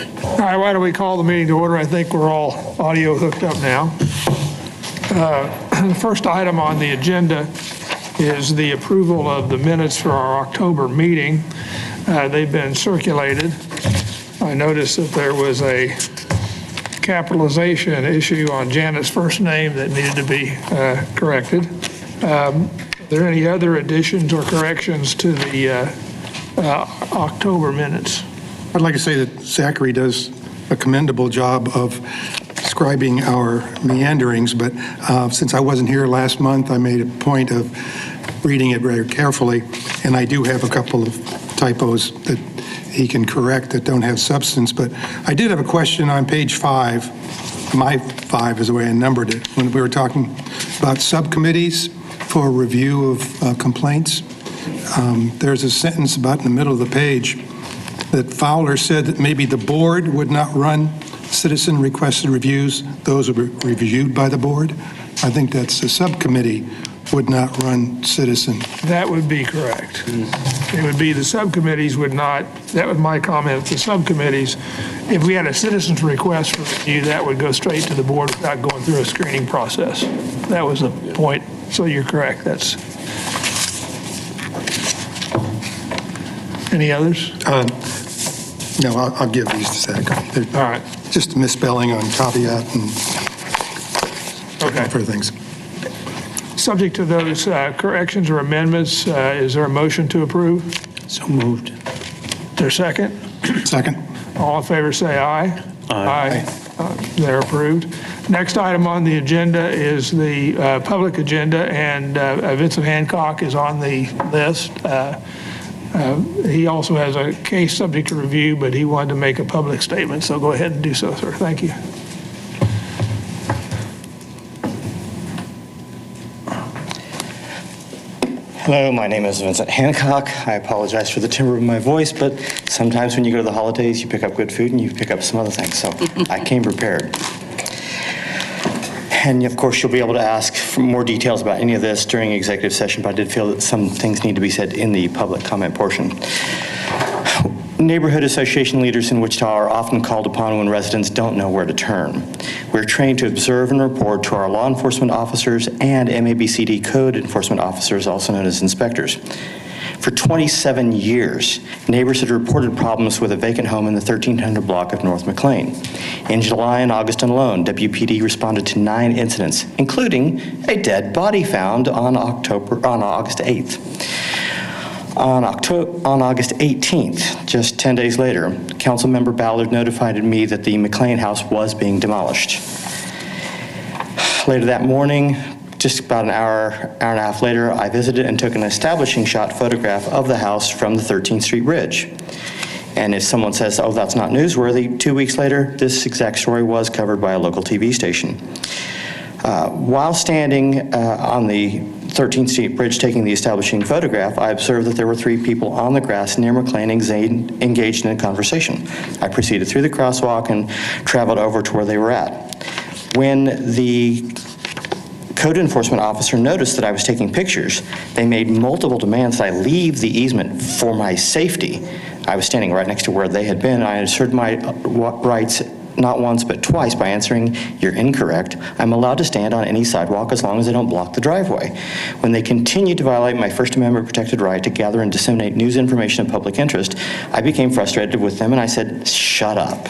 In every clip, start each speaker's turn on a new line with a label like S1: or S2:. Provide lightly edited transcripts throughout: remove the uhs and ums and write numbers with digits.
S1: All right, why don't we call the meeting to order? I think we're all audio hooked up now. The first item on the agenda is the approval of the minutes for our October meeting. They've been circulated. I noticed that there was a capitalization issue on Janet's first name that needed to be corrected. Are there any other additions or corrections to the October minutes?
S2: I'd like to say that Zachary does a commendable job of describing our meanderings, but since I wasn't here last month, I made a point of reading it very carefully, and I do have a couple of typos that he can correct that don't have substance. But I did have a question on page 5. My 5 is the way I numbered it, when we were talking about subcommittees for review of complaints. There's a sentence about in the middle of the page that Fowler said that maybe the board would not run citizen requested reviews. Those would be reviewed by the board. I think that's the subcommittee would not run citizen.
S1: That would be correct. It would be the subcommittees would not, that was my comment, the subcommittees, if we had a citizen's request for review, that would go straight to the board without going through a screening process. That was the point. So you're correct. That's. Any others?
S2: No, I'll give these to Zachary.
S1: All right.
S2: Just a misspelling on caveat and other things.
S1: Subject to those corrections or amendments, is there a motion to approve?
S3: So moved.
S1: Is there a second?
S2: Second.
S1: All in favor say aye. Aye. They're approved. Next item on the agenda is the public agenda, and Vincent Hancock is on the list. He also has a case subject to review, but he wanted to make a public statement, so go ahead and do so, sir. Thank you.
S3: Hello, my name is Vincent Hancock. I apologize for the timbre of my voice, but sometimes when you go to the holidays, you pick up good food and you pick up some other things, so I came prepared. And of course, you'll be able to ask for more details about any of this during executive session, but I did feel that some things need to be said in the public comment portion. Neighborhood association leaders in Wichita are often called upon when residents don't know where to turn. We're trained to observe and report to our law enforcement officers and MABCD code enforcement officers, also known as inspectors. For 27 years, neighbors had reported problems with a vacant home in the 1300 block of North McLean. In July and August alone, WPD responded to 9 incidents, including a dead body found on August 8th. On August 18th, just 10 days later, Councilmember Ballard notified me that the McLean house was being demolished. Later that morning, just about an hour and a half later, I visited and took an establishing shot photograph of the house from the 13th Street Bridge. And if someone says, oh, that's not newsworthy, 2 weeks later, this exact story was covered by a local TV station. While standing on the 13th Street Bridge taking the establishing photograph, I observed that there were 3 people on the grass near McLean engaged in a conversation. I proceeded through the crosswalk and traveled over to where they were at. When the code enforcement officer noticed that I was taking pictures, they made multiple demands that I leave the easement for my safety. I was standing right next to where they had been. I asserted my rights not once but twice by answering, "You're incorrect. I'm allowed to stand on any sidewalk as long as they don't block the driveway." When they continued to violate my First Amendment protected right to gather and disseminate news information of public interest, I became frustrated with them and I said, "Shut up."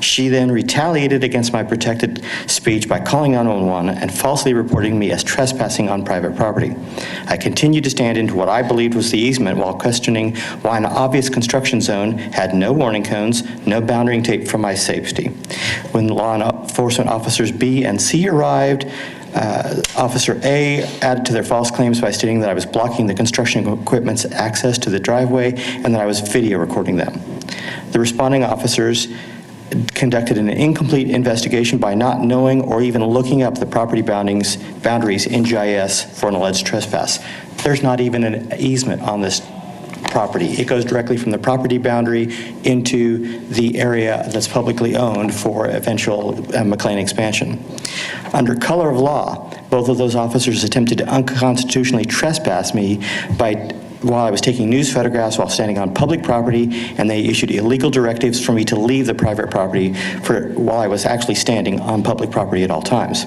S3: She then retaliated against my protected speech by calling 911 and falsely reporting me as trespassing on private property. I continued to stand into what I believed was the easement while questioning why an obvious construction zone had no warning cones, no boundary tape for my safety. When law enforcement officers B and C arrived, Officer A added to their false claims by stating that I was blocking the construction equipment's access to the driveway and that I was video recording them. The responding officers conducted an incomplete investigation by not knowing or even looking up the property boundaries in GIS for an alleged trespass. There's not even an easement on this property. It goes directly from the property boundary into the area that's publicly owned for eventual McLean expansion. Under color of law, both of those officers attempted to unconstitutionally trespass me by while I was taking news photographs while standing on public property, and they issued illegal directives for me to leave the private property while I was actually standing on public property at all times.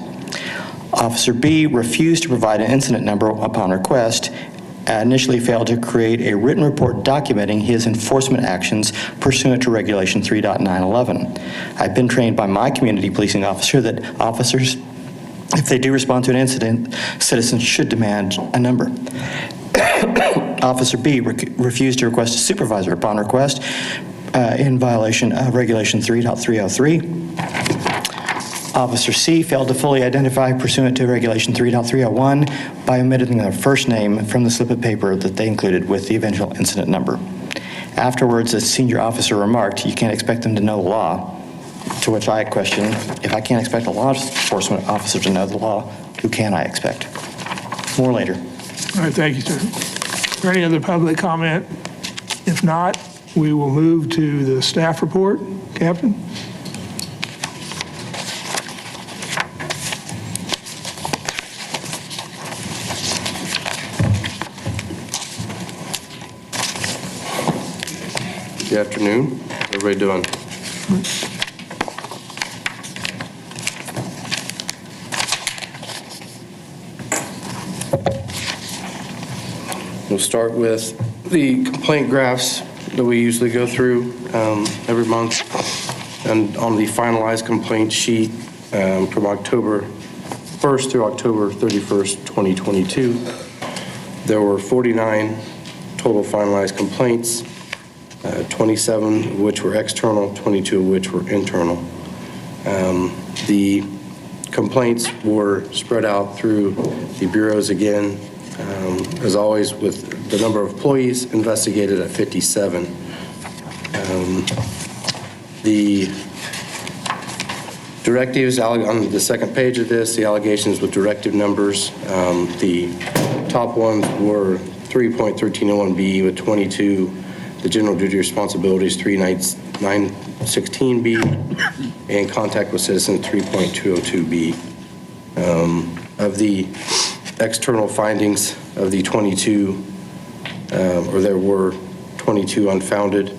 S3: Officer B refused to provide an incident number upon request, initially failed to create a written report documenting his enforcement actions pursuant to Regulation 3.911. I've been trained by my community policing officer that officers, if they do respond to an incident, citizens should demand a number. Officer B refused to request a supervisor upon request in violation of Regulation 3.303. Officer C failed to fully identify pursuant to Regulation 3.301 by omitting their first name from the slip of paper that they included with the eventual incident number. Afterwards, a senior officer remarked, "You can't expect them to know the law." To which I question, if I can't expect a law enforcement officer to know the law, who can I expect? More later.
S1: All right, thank you, sir. Is there any other public comment? If not, we will move to the staff report. Captain?
S4: Good afternoon. How everybody doing? We'll start with the complaint graphs that we usually go through every month. And on the finalized complaint sheet from October 1st through October 31st, 2022, there were 49 total finalized complaints. 27 of which were external, 22 of which were internal. The complaints were spread out through the bureaus again, as always, with the number of employees investigated at 57. The directives on the second page of this, the allegations with directive numbers, the top ones were 3.1301B with 22. The general duty responsibilities 3.916B, and contact with citizens 3.202B. Of the external findings of the 22, or there were 22 unfounded,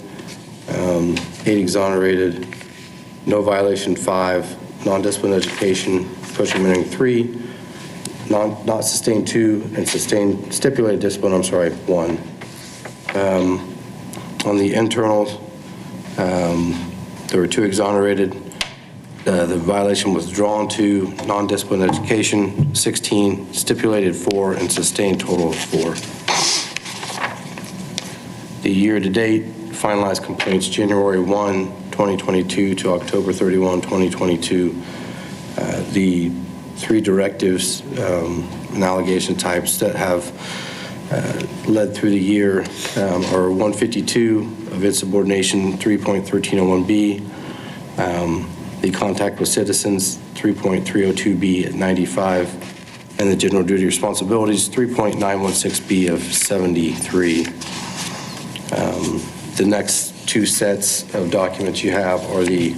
S4: 8 exonerated, no violation 5, non-disciplined education, pushing minimum 3, not sustained 2, and sustained stipulated discipline, 1. On the internals, there were 2 exonerated. The violation was withdrawn 2, non-disciplined education 16, stipulated 4, and sustained total of 4. The year-to-date finalized complaints, January 1, 2022 to October 31, 2022. The 3 directives and allegation types that have led through the year are 152 of insubordination, 3.1301B, the contact with citizens, 3.302B at 95, and the general duty responsibilities, 3.916B of 73. The next 2 sets of documents you have are the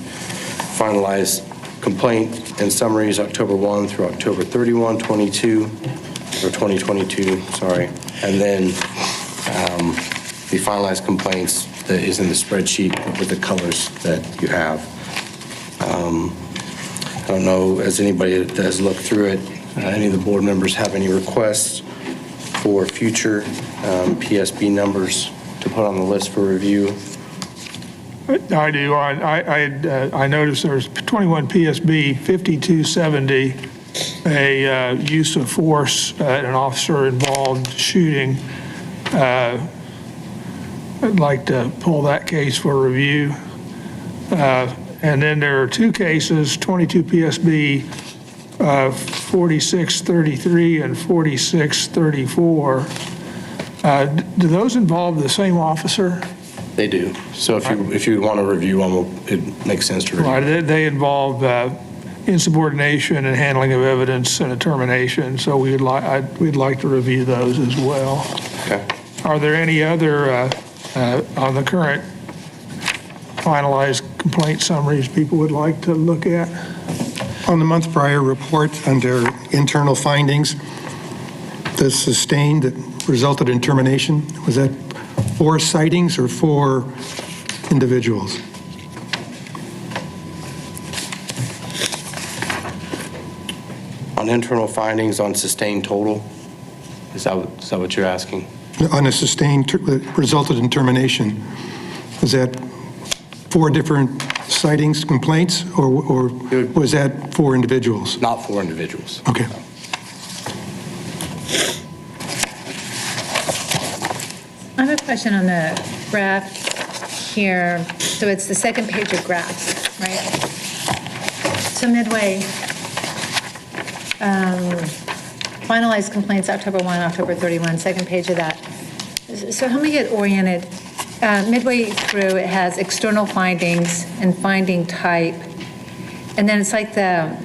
S4: finalized complaint and summaries, October 1 through October 31, 2022, sorry. And then the finalized complaints that is in the spreadsheet with the colors that you have. I don't know, has anybody that has looked through it, any of the board members have any requests for future PSB numbers to put on the list for review?
S1: I do. I noticed there's 21 PSB 5270, a use of force at an officer-involved shooting. I'd like to pull that case for review. And then there are 2 cases, 22 PSB 4633 and 4634. Do those involve the same officer?
S4: They do. So if you want to review them, it makes sense to review.
S1: Right, they involve insubordination and handling of evidence and a termination, so we'd like to review those as well.
S4: Okay.
S1: Are there any other, on the current finalized complaint summaries people would like to look at?
S2: On the month prior report, under internal findings, the sustained resulted in termination? Was that 4 sightings or 4 individuals?
S4: On internal findings on sustained total, is that what you're asking?
S2: On a sustained, resulted in termination, was that 4 different sightings, complaints, or was that 4 individuals?
S4: Not 4 individuals.
S2: Okay.
S5: I have a question on the graph here. So it's the second page of graphs, right? So midway, finalized complaints, October 1, October 31, second page of that. So help me get oriented. Midway through, it has external findings and finding type. And then it's like the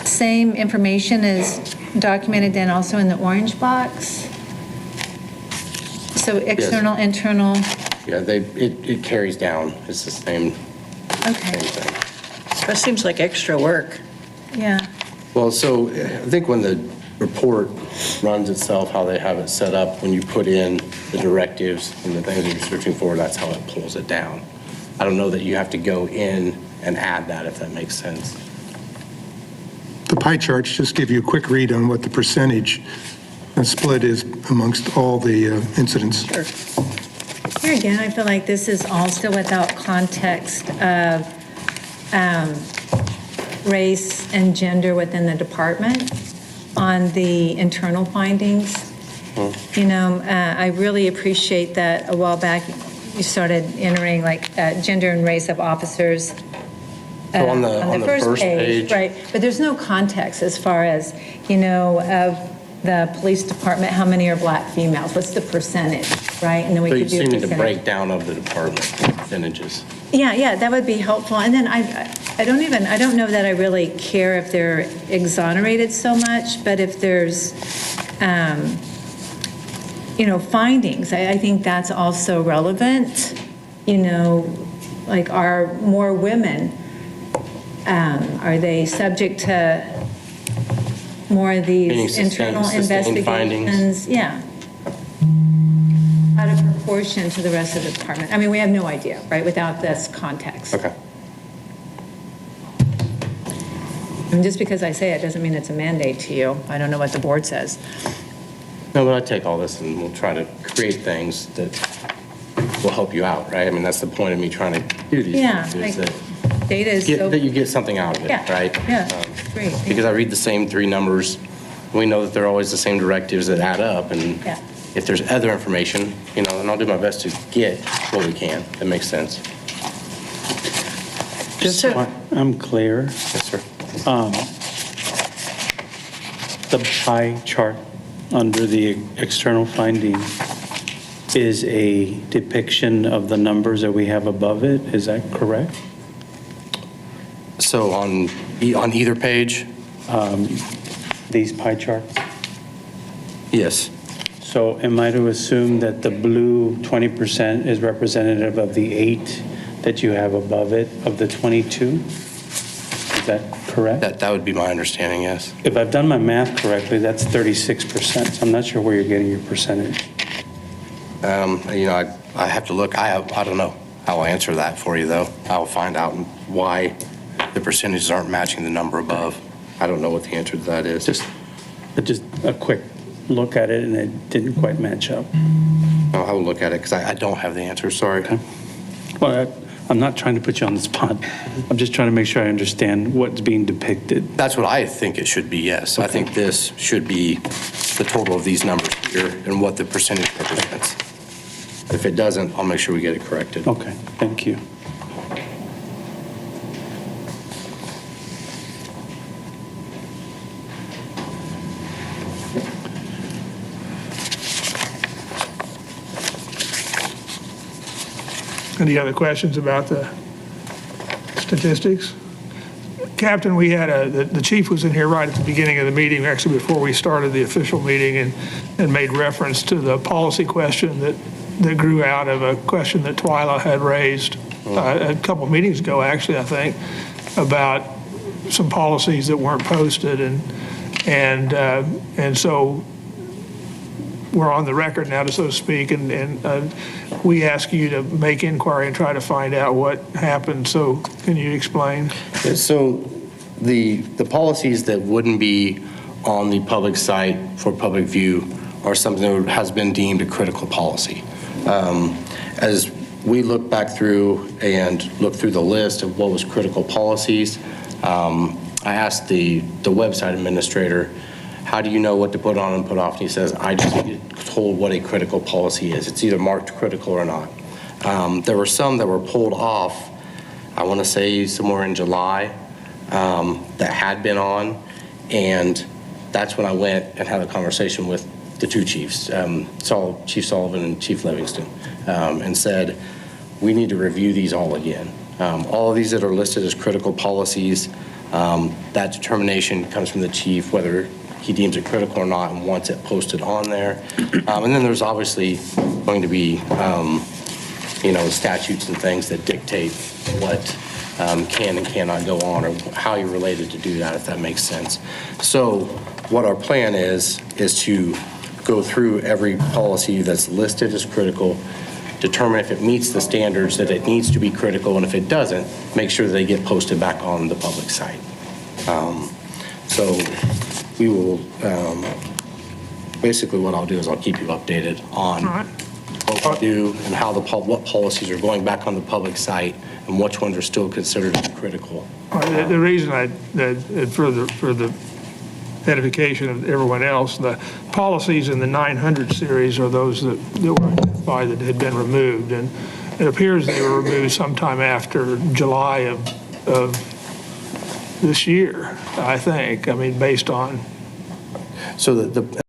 S5: same information is documented then also in the orange box. So external, internal,
S4: Yeah, it carries down. It's the same
S5: okay,
S4: thing.
S6: That seems like extra work.
S5: yeah.
S4: Well, so I think when the report runs itself, how they have it set up, when you put in the directives and the things that you're searching for, that's how it pulls it down. I don't know that you have to go in and add that, if that makes sense.
S2: The pie charts just give you a quick read on what the percentage split is amongst all the incidents.
S5: Here again, I feel like this is all still without context of race and gender within the department on the internal findings. You know, I really appreciate that a while back you started entering like gender and race of officers
S4: So on the first page.
S5: Right, but there's no context as far as, you know, of the police department, how many are black females? What's the percentage, right? And then we
S4: So
S5: could
S4: you
S5: do
S4: seem to
S5: percentage.
S4: breakdown of the department percentages.
S5: Yeah, that would be helpful. And then I don't know that I really care if they're exonerated so much, but if there's, you know, findings, I think that's also relevant. You know, like are more women, are they subject to more of
S4: Meaning
S5: these internal
S4: sustained findings?
S5: investigations? Yeah. Out of proportion to the rest of the department. I mean, we have no idea, right, without this context.
S4: Okay.
S5: And just because I say it doesn't mean it's a mandate to you. I don't know what the board says.
S4: No, but I take all this and we'll try to create things that will help you out, right? I mean, that's the point of me trying to do these
S5: Yeah,
S4: things, is
S5: like
S4: that
S5: data is so.
S4: that you get something out of it,
S5: Yeah,
S4: right?
S5: yeah, great.
S4: Because I read the same 3 numbers. We know that they're always the same directives that add up, and
S5: Yeah.
S4: if there's other information, you know, then I'll do my best to get what we can. That makes sense.
S7: Just so I'm clear,
S4: Yes, sir.
S7: the pie chart under the external finding is a depiction of the numbers that we have above it, is that correct?
S4: So on either page?
S7: These pie charts?
S4: Yes.
S7: So am I to assume that the blue 20% is representative of the 8 that you have above it, of the 22? Is that correct?
S4: That would be my understanding, yes.
S7: If I've done my math correctly, that's 36%, so I'm not sure where you're getting your percentage.
S4: You know, I have to look. I don't know how I'll answer that for you, though. I'll find out why the percentages aren't matching the number above. I don't know what the answer to that is.
S7: Just a quick look at it, and it didn't quite match up.
S4: I will look at it because I don't have the answer, sorry.
S7: Well, I'm not trying to put you on the spot. I'm just trying to make sure I understand what's being depicted.
S4: That's what I think it should be, yes. I think this should be the total of these numbers here and what the percentage represents. If it doesn't, I'll make sure we get it corrected.
S7: Okay, thank you.
S1: Any other questions about the statistics? Captain, we had the chief was in here right at the beginning of the meeting, actually before we started the official meeting, and made reference to the policy question that grew out of a question that Twyla had raised a couple of meetings ago, actually, I think, about some policies that weren't posted. And so we're on the record now, so to speak, and we ask you to make inquiry and try to find out what happened. So can you explain?
S4: So the policies that wouldn't be on the public site for public view are something that has been deemed a critical policy. As we look back through and look through the list of what was critical policies, I asked the website administrator, how do you know what to put on and put off? And he says, I just get told what a critical policy is. It's either marked critical or not. There were some that were pulled off, I want to say somewhere in July, that had been on, and that's when I went and had a conversation with the two chiefs, Chief Sullivan and Chief Livingston, and said, we need to review these all again. All of these that are listed as critical policies, that determination comes from the chief, whether he deems it critical or not and wants it posted on there. And then there's obviously going to be, statutes and things that dictate what can and cannot go on, or how you're related to do that, if that makes sense. So what our plan is to go through every policy that's listed as critical, determine if it meets the standards that it needs to be critical, and if it doesn't, make sure that they get posted back on the public site. So we will, basically what I'll do is I'll keep you updated on what we do and how what policies are going back on the public site and which ones are still considered critical.
S1: The reason for the edification of everyone else, the policies in the 900 series are those that were identified that had been removed, and it appears they were removed sometime after July of this year, I think. I mean, based on.
S4: So the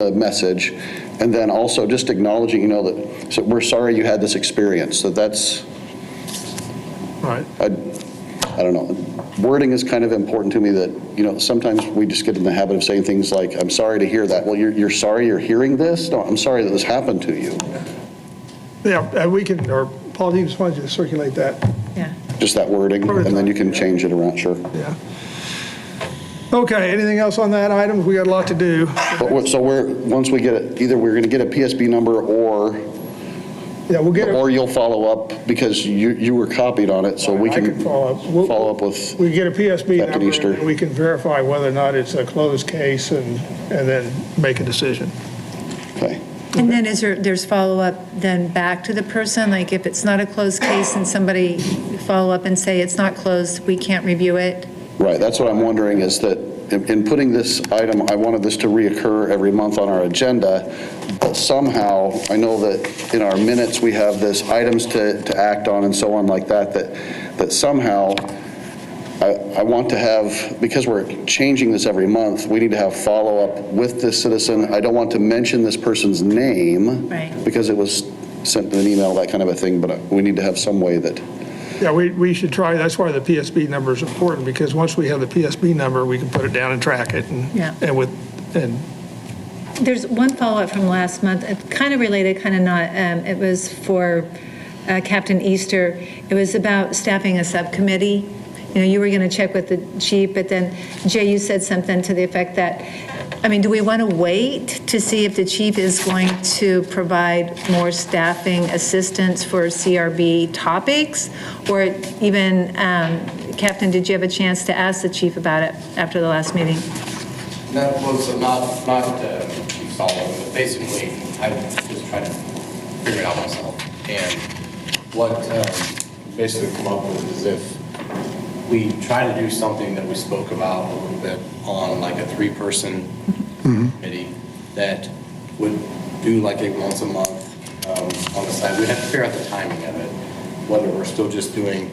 S6: the message, and then also just acknowledging, that so we're sorry you had this experience. So that's,
S1: Right.
S6: I don't know. Wording is kind of important to me that, sometimes we just get in the habit of saying things like, I'm sorry to hear that. Well, you're sorry you're hearing this? No, I'm sorry that this happened to you.
S1: Yeah, we can, or Paul, do you just want to circulate that?
S5: Yeah.
S6: Just that wording, and then you can change it around, sure.
S1: Yeah. Okay, anything else on that item? We got a lot to do.
S6: So once we get it, either we're going to get a PSB number
S1: Yeah, we'll get it.
S6: or you'll follow up because you were copied on it, so we
S1: I
S6: can
S1: follow up. We'll-
S6: follow up with,
S1: We get a PSB
S6: Back in
S1: number,
S6: Easter.
S1: and we can verify whether or not it's a closed case and then make a decision.
S6: okay.
S5: And then there's follow-up then back to the person? Like if it's not a closed case and somebody follow up and say it's not closed, we can't review it?
S6: Right, that's what I'm wondering is that in putting this item, I wanted this to reoccur every month on our agenda, but somehow, I know that in our minutes, we have this items to act on and so on like that somehow, I want to have, because we're changing this every month, we need to have follow-up with this citizen. I don't want to mention this person's name.
S5: Right.
S6: Because it was sent in an email, that kind of a thing, but we need to have some way that,
S1: Yeah, we should try, that's why the PSB number is important, because once we have the PSB number, we can put it down and track it.
S5: Yeah.
S1: And
S5: There's one follow-up from last month, kind of related, kind of not. It was for Captain Easter. It was about staffing a subcommittee. You were going to check with the chief, but then, Jay, you said something to the effect that, do we want to wait to see if the chief is going to provide more staffing assistance for CRB topics? Or even, Captain, did you have a chance to ask the chief about it after the last meeting?
S4: No, well, so not Chief Solomon, but basically, I was trying to figure it out myself. And what basically come up with is if we try to do something that we spoke about a little bit on like a 3-person committee that would do like a once a month on the side. We'd have to figure out the timing of it, whether we're still just doing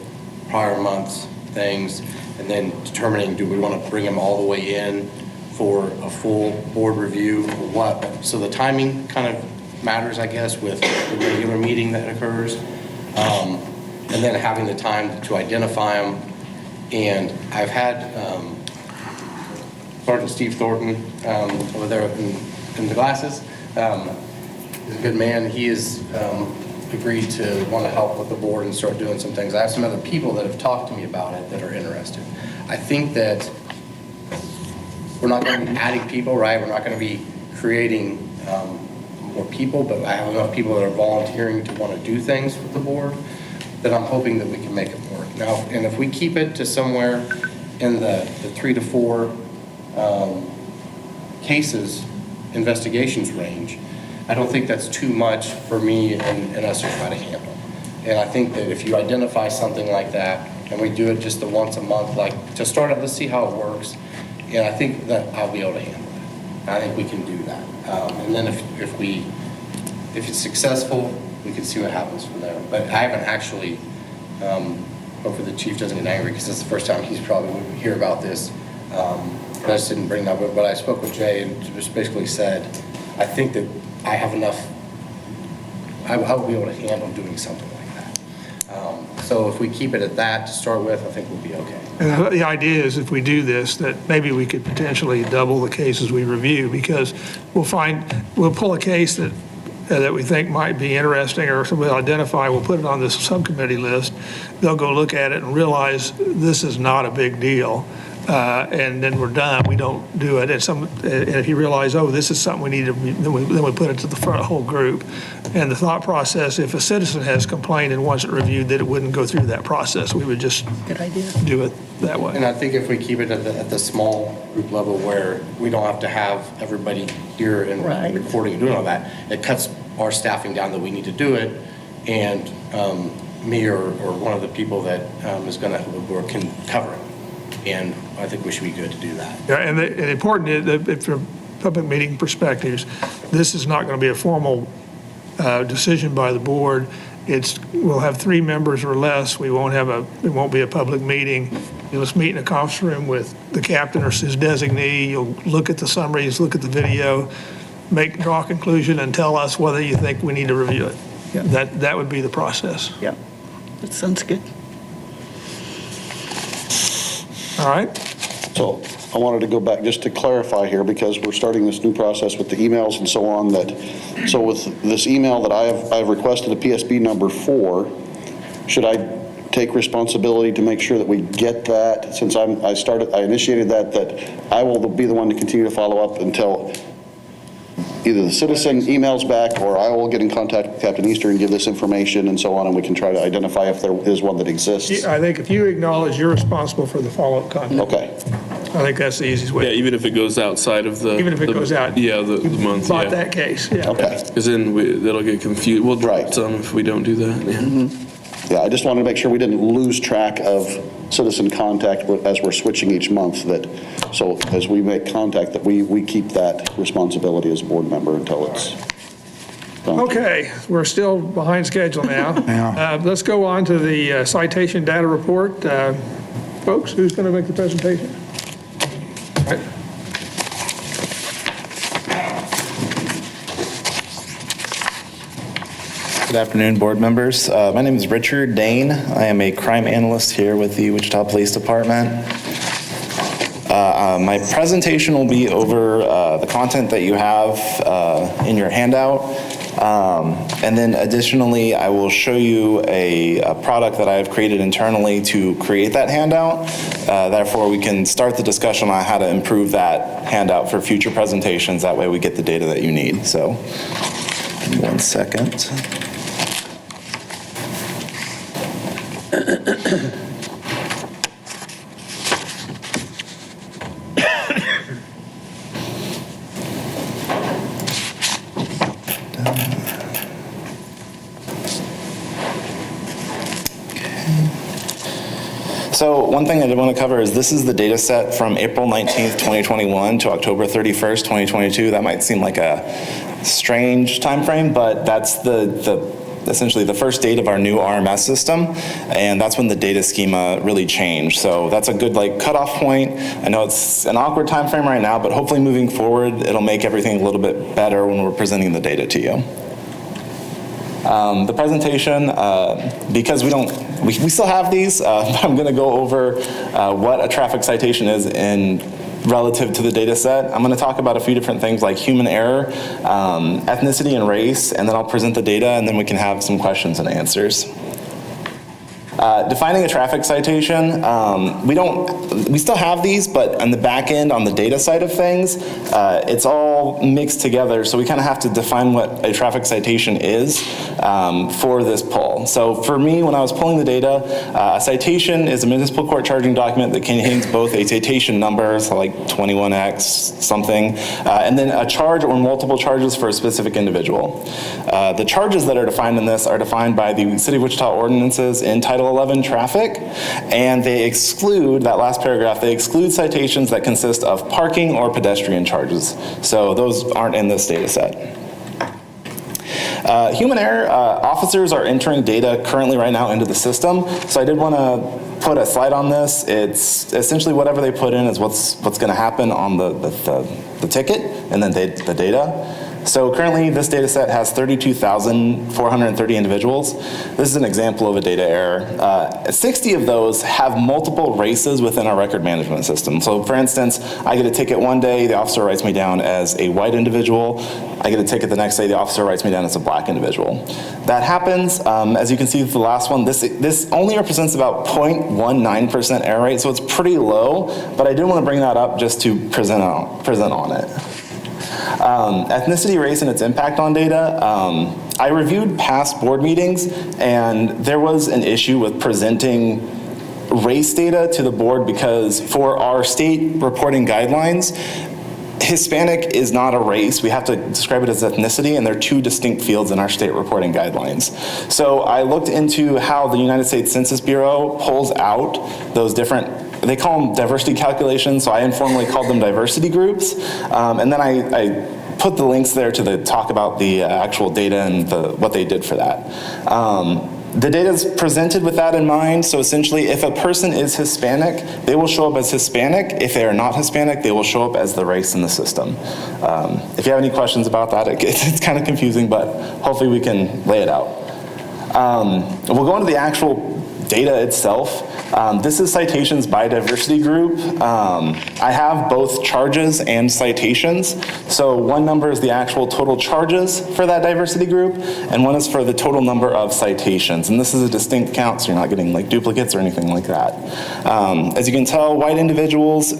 S4: prior months things and then determining, do we want to bring them all the way in for a full board review or what? So the timing kind of matters, I guess, with the regular meeting that occurs. And then having the time to identify them. And I've had Sergeant Steve Thornton over there in the glasses. He's a good man. He has agreed to want to help with the board and start doing some things. I have some other people that have talked to me about it that are interested. I think that we're not going to be adding people, right? We're not going to be creating more people, but I have enough people that are volunteering to want to do things with the board that I'm hoping that we can make it work. Now, and if we keep it to somewhere in the 3 to 4 cases, investigations range, I don't think that's too much for me and us to try to handle. And I think that if you identify something like that, and we do it just the once a month, like to start out, let's see how it works. And I think that I'll be able to handle it. I think we can do that. And then if it's successful, we can see what happens from there. But I haven't actually, hopefully the chief doesn't get angry because it's the first time he's probably would hear about this. I just didn't bring that up, but I spoke with Jay and just basically said, I think that I have enough, I will be able to handle doing something like that. So if we keep it at that to start with, I think we'll be okay.
S1: And the idea is if we do this, that maybe we could potentially double the cases we review, because we'll pull a case that we think might be interesting or we'll identify, we'll put it on this subcommittee list. They'll go look at it and realize this is not a big deal. And then we're done. We don't do it. And if you realize, oh, this is something we need to, then we put it to the whole group. And the thought process, if a citizen has complained and wants it reviewed, that it wouldn't go through that process. We would just do it that way.
S4: And I think if we keep it at the small group level where we don't have to have everybody here and recording and doing all that, it cuts our staffing down that we need to do it. And me or one of the people that is going to help the board can cover it. And I think we should be good to do that.
S1: Yeah, and the important is that from public meeting perspectives, this is not going to be a formal decision by the board. We'll have 3 members or less. It won't be a public meeting. You'll just meet in a conference room with the captain or his designee. You'll look at the summaries, look at the video, draw a conclusion and tell us whether you think we need to review it.
S8: Yeah.
S1: That would be the process.
S8: Yeah, that sounds good.
S1: All right?
S6: So I wanted to go back just to clarify here, because we're starting this new process with the emails and so on, so with this email that I've requested a PSB number for, should I take responsibility to make sure that we get that, since I initiated that I will be the one to continue to follow up until either the citizen emails back, or I will get in contact with Captain Easter and give this information and so on, and we can try to identify if there is one that exists?
S1: I think if you acknowledge you're responsible for the follow-up content,
S6: Okay.
S1: I think that's the easiest way.
S9: Yeah, even if it goes outside of the.
S1: Even if it goes out.
S9: Yeah, the month,
S1: Bought
S9: yeah.
S1: that case, yeah.
S6: Okay.
S9: Because then that'll get confused. We'll drop
S6: Right.
S9: some if we don't do that, yeah.
S6: Yeah, I just wanted to make sure we didn't lose track of citizen contact as we're switching each month, so as we make contact, that we keep that responsibility as a board member until it's done.
S1: Okay, we're still behind schedule now.
S2: Yeah.
S1: Let's go on to the citation data report. Folks, who's going to make the presentation? All right.
S10: Good afternoon, board members. My name is Richard Dane. I am a crime analyst here with the Wichita Police Department. My presentation will be over the content that you have in your handout. And then additionally, I will show you a product that I have created internally to create that handout. Therefore, we can start the discussion on how to improve that handout for future presentations. That way we get the data that you need. So, give me 1 second. So one thing I did want to cover is this is the data set from April 19th, 2021 to October 31st, 2022. That might seem like a strange time frame, but that's essentially the first date of our new RMS system, and that's when the data schema really changed. So that's a good cutoff point. I know it's an awkward time frame right now, but hopefully moving forward, it'll make everything a little bit better when we're presenting the data to you. The presentation, because we still have these, I'm going to go over what a traffic citation is relative to the data set. I'm going to talk about a few different things like human error, ethnicity and race, and then I'll present the data, and then we can have some questions and answers. Defining a traffic citation, we still have these, but on the back end, on the data side of things, it's all mixed together, so we kind of have to define what a traffic citation is for this pull. So for me, when I was pulling the data, a citation is a municipal court charging document that contains both a citation number, so like 21X something, and then a charge or multiple charges for a specific individual. The charges that are defined in this are defined by the City of Wichita ordinances in Title 11 traffic, and they exclude, that last paragraph, they exclude citations that consist of parking or pedestrian charges. So those aren't in this data set. Human error, officers are entering data currently right now into the system, so I did want to put a slide on this. It's essentially whatever they put in is what's going to happen on the ticket, and then the data. So currently, this data set has 32,430 individuals. This is an example of a data error. 60 of those have multiple races within our record management system. So for instance, I get a ticket one day, the officer writes me down as a white individual. I get a ticket the next day, the officer writes me down as a black individual. That happens, as you can see with the last one, this only represents about 0.19% error rate, so it's pretty low, but I did want to bring that up just to present on it. Ethnicity, race, and its impact on data. I reviewed past board meetings, and there was an issue with presenting race data to the board because for our state reporting guidelines, Hispanic is not a race. We have to describe it as ethnicity, and they're two distinct fields in our state reporting guidelines. So I looked into how the United States Census Bureau pulls out those different, they call them diversity calculations, so I informally called them diversity groups. And then I put the links there to talk about the actual data and what they did for that. The data is presented with that in mind, so essentially if a person is Hispanic, they will show up as Hispanic. If they are not Hispanic, they will show up as the race in the system. If you have any questions about that, it's kind of confusing, but hopefully we can lay it out. We'll go into the actual data itself. This is citations by diversity group. I have both charges and citations. So one number is the actual total charges for that diversity group, and one is for the total number of citations. And this is a distinct count, so you're not getting like duplicates or anything like that. As you can tell, white individuals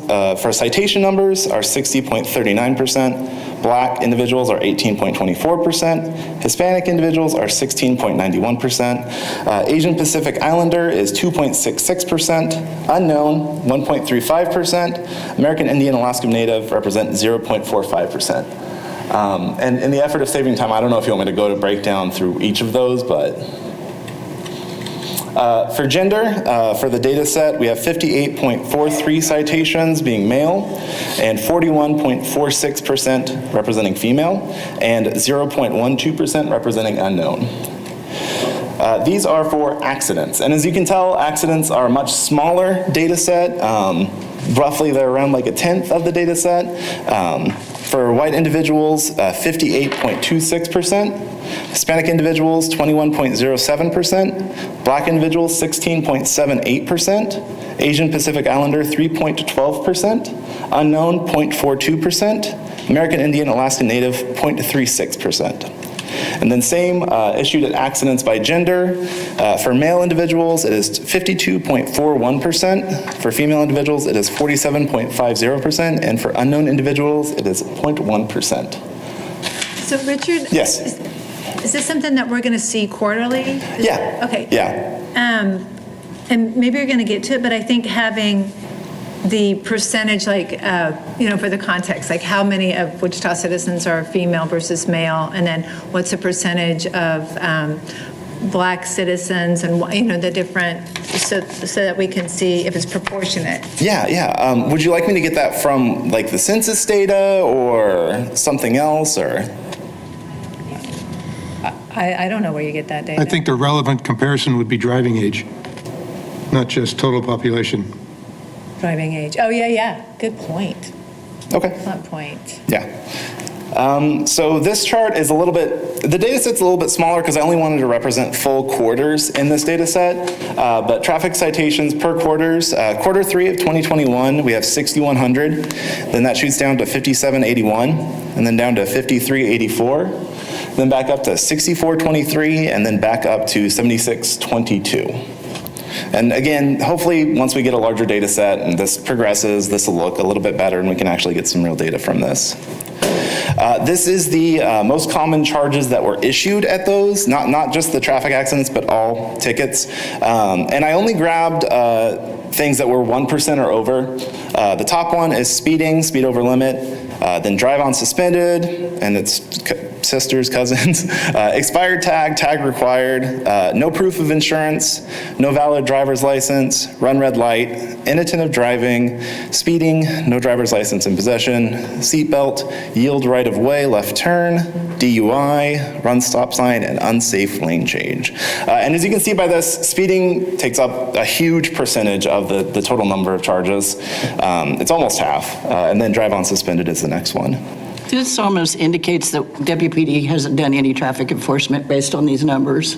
S10: for citation numbers are 60.39%. Black individuals are 18.24%. Hispanic individuals are 16.91%. Asian Pacific Islander is 2.66%. Unknown, 1.35%. American Indian Alaskan Native represent 0.45%. And in the effort of saving time, I don't know if you want me to go to break down through each of those, but for gender, for the data set, we have 58.43 citations being male, and 41.46% representing female, and 0.12% representing unknown. These are for accidents, and as you can tell, accidents are a much smaller data set. Roughly, they're around like 1/10 of the data set. For white individuals, 58.26%. Hispanic individuals, 21.07%. Black individuals, 16.78%. Asian Pacific Islander, 3.12%. Unknown, 0.42%. American Indian Alaskan Native, 0.36%. And then same issued at accidents by gender. For male individuals, it is 52.41%. For female individuals, it is 47.50%. And for unknown individuals, it is 0.1%.
S5: So Richard?
S10: Yes.
S5: Is this something that we're going to see quarterly?
S10: Yeah.
S5: Okay.
S10: Yeah.
S5: And maybe you're going to get to it, but I think having the percentage, like, for the context, like how many of Wichita citizens are female versus male, and then what's the percentage of Black citizens, and the different, so that we can see if it's proportionate.
S10: Yeah. Would you like me to get that from like the census data or something else, or?
S5: I don't know where you get that data.
S2: I think the relevant comparison would be driving age, not just total population.
S5: Driving age. Oh, yeah. Good point.
S10: Okay.
S5: Excellent point.
S10: Yeah. So this chart is the data set's a little bit smaller because I only wanted to represent full quarters in this data set, but traffic citations per quarters, quarter 3 of 2021, we have 6,100, then that shoots down to 5,781, and then down to 5,384, then back up to 6,423, and then back up to 7,622. And again, hopefully, once we get a larger data set and this progresses, this will look a little bit better and we can actually get some real data from this. This is the most common charges that were issued at those, not just the traffic accidents, but all tickets. And I only grabbed things that were 1% or over. The top one is speeding, speed over limit, then drive on suspended, and it's sisters, cousins, expired tag required, no proof of insurance, no valid driver's license, run red light, inattentive driving, speeding, no driver's license in possession, seatbelt, yield right of way, left turn, DUI, run stop sign, and unsafe lane change. And as you can see by this, speeding takes up a huge percentage of the total number of charges. It's almost half, and then drive on suspended is the next one.
S8: This almost indicates that WPD hasn't done any traffic enforcement based on these numbers.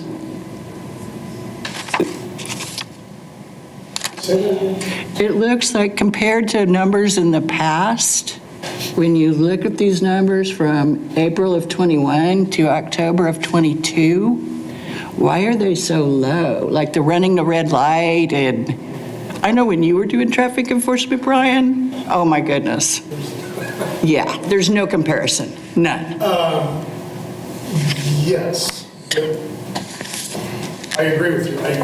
S8: It looks like compared to numbers in the past, when you look at these numbers from April of 21 to October of 22, why are they so low? Like the running the red light, and I know when you were doing traffic enforcement, Brian, oh my goodness. Yeah, there's no comparison, none.
S11: Yes. I agree with you. I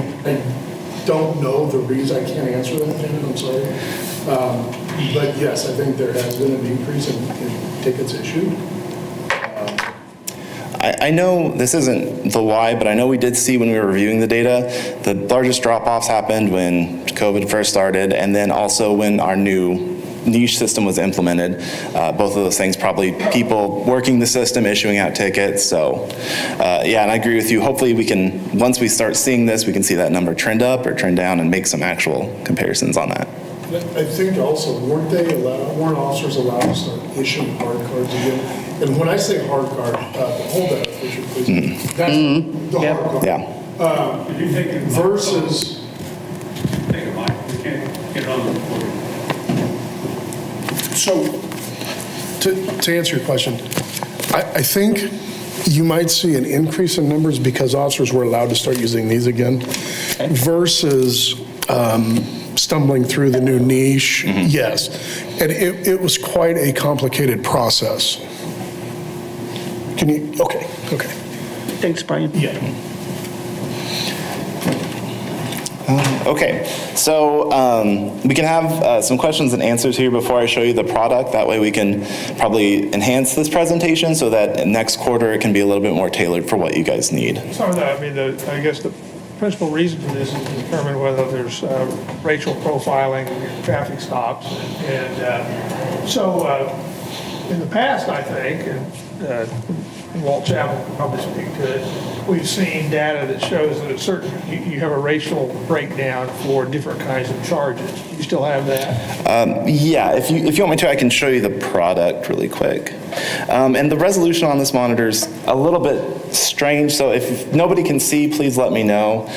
S11: don't know the reason. I can't answer that, Janet, I'm sorry. But yes, I think there has been an increase in tickets issued.
S10: I know this isn't the why, but I know we did see when we were reviewing the data, the largest drop-offs happened when COVID first started, and then also when our new niche system was implemented. Both of those things, probably people working the system, issuing out tickets. So yeah, and I agree with you. Hopefully we can, once we start seeing this, we can see that number trend up or trend down and make some actual comparisons on that.
S11: I think also, weren't officers allowed to start issuing hard cards again? And when I say hard card, hold that, Richard, please. That's the hard card.
S10: Yeah.
S11: Versus,
S7: Take a mic, we can't get it on the recording.
S11: so, to answer your question, I think you might see an increase in numbers because officers were allowed to start using these again versus stumbling through the new niche. Yes. And it was quite a complicated process. Can you, okay.
S8: Thanks, Brian.
S11: Yeah.
S10: Okay, so we can have some questions and answers here before I show you the product. That way we can probably enhance this presentation so that next quarter it can be a little bit more tailored for what you guys need.
S1: Some of that, I mean, I guess the principal reason for this is to determine whether there's racial profiling in traffic stops. And so in the past, I think, and Walt Chappell can probably speak to it, we've seen data that shows that you have a racial breakdown for different kinds of charges. Do you still have that?
S10: Yeah, if you want me to, I can show you the product really quick. And the resolution on this monitor is a little bit strange, so if nobody can see, please let me know.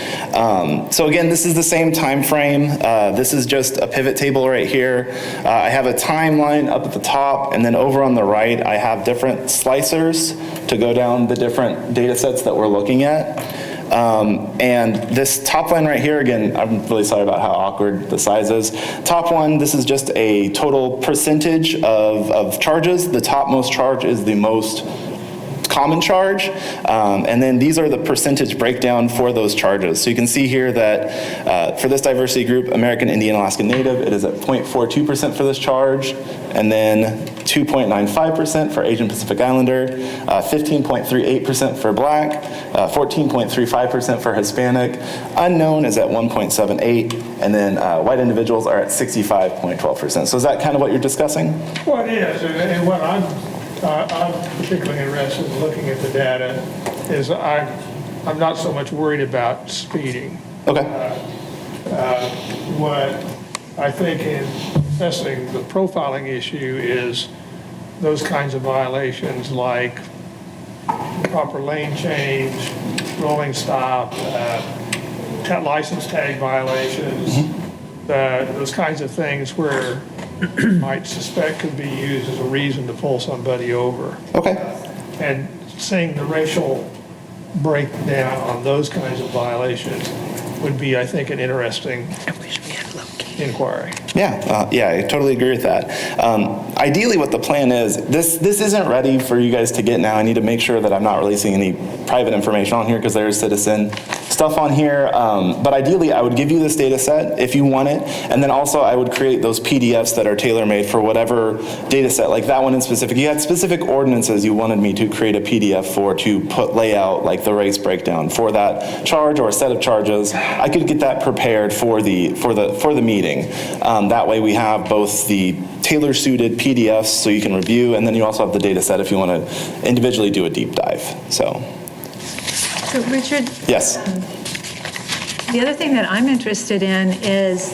S10: So again, this is the same time frame. This is just a pivot table right here. I have a timeline up at the top, and then over on the right, I have different slicers to go down the different data sets that we're looking at. And this top line right here, again, I'm really sorry about how awkward the size is. Top one, this is just a total percentage of charges. The topmost charge is the most common charge, and then these are the percentage breakdown for those charges. So you can see here that for this diversity group, American Indian Alaska Native, it is at 0.42% for this charge, and then 2.95% for Asian Pacific Islander, 15.38% for Black, 14.35% for Hispanic, unknown is at 1.78, and then white individuals are at 65.12%. So is that kind of what you're discussing?
S1: Well, it is, and what I'm particularly interested in looking at the data is I'm not so much worried about speeding.
S10: Okay.
S1: What I think in assessing the profiling issue is those kinds of violations like proper lane change, rolling stop, license tag violations, those kinds of things where might suspect could be used as a reason to pull somebody over.
S10: Okay.
S1: And seeing the racial breakdown on those kinds of violations would be, I think, an interesting inquiry.
S10: Yeah, I totally agree with that. Ideally, what the plan is, this isn't ready for you guys to get now. I need to make sure that I'm not releasing any private information on here because there's citizen stuff on here. But ideally, I would give you this data set if you want it, and then also I would create those PDFs that are tailor-made for whatever data set, like that one in specific. You had specific ordinances you wanted me to create a PDF for to lay out like the race breakdown for that charge or a set of charges. I could get that prepared for the meeting. That way we have both the tailor-suited PDFs so you can review, and then you also have the data set if you want to individually do a deep dive. So
S5: Richard?
S10: Yes.
S5: The other thing that I'm interested in is,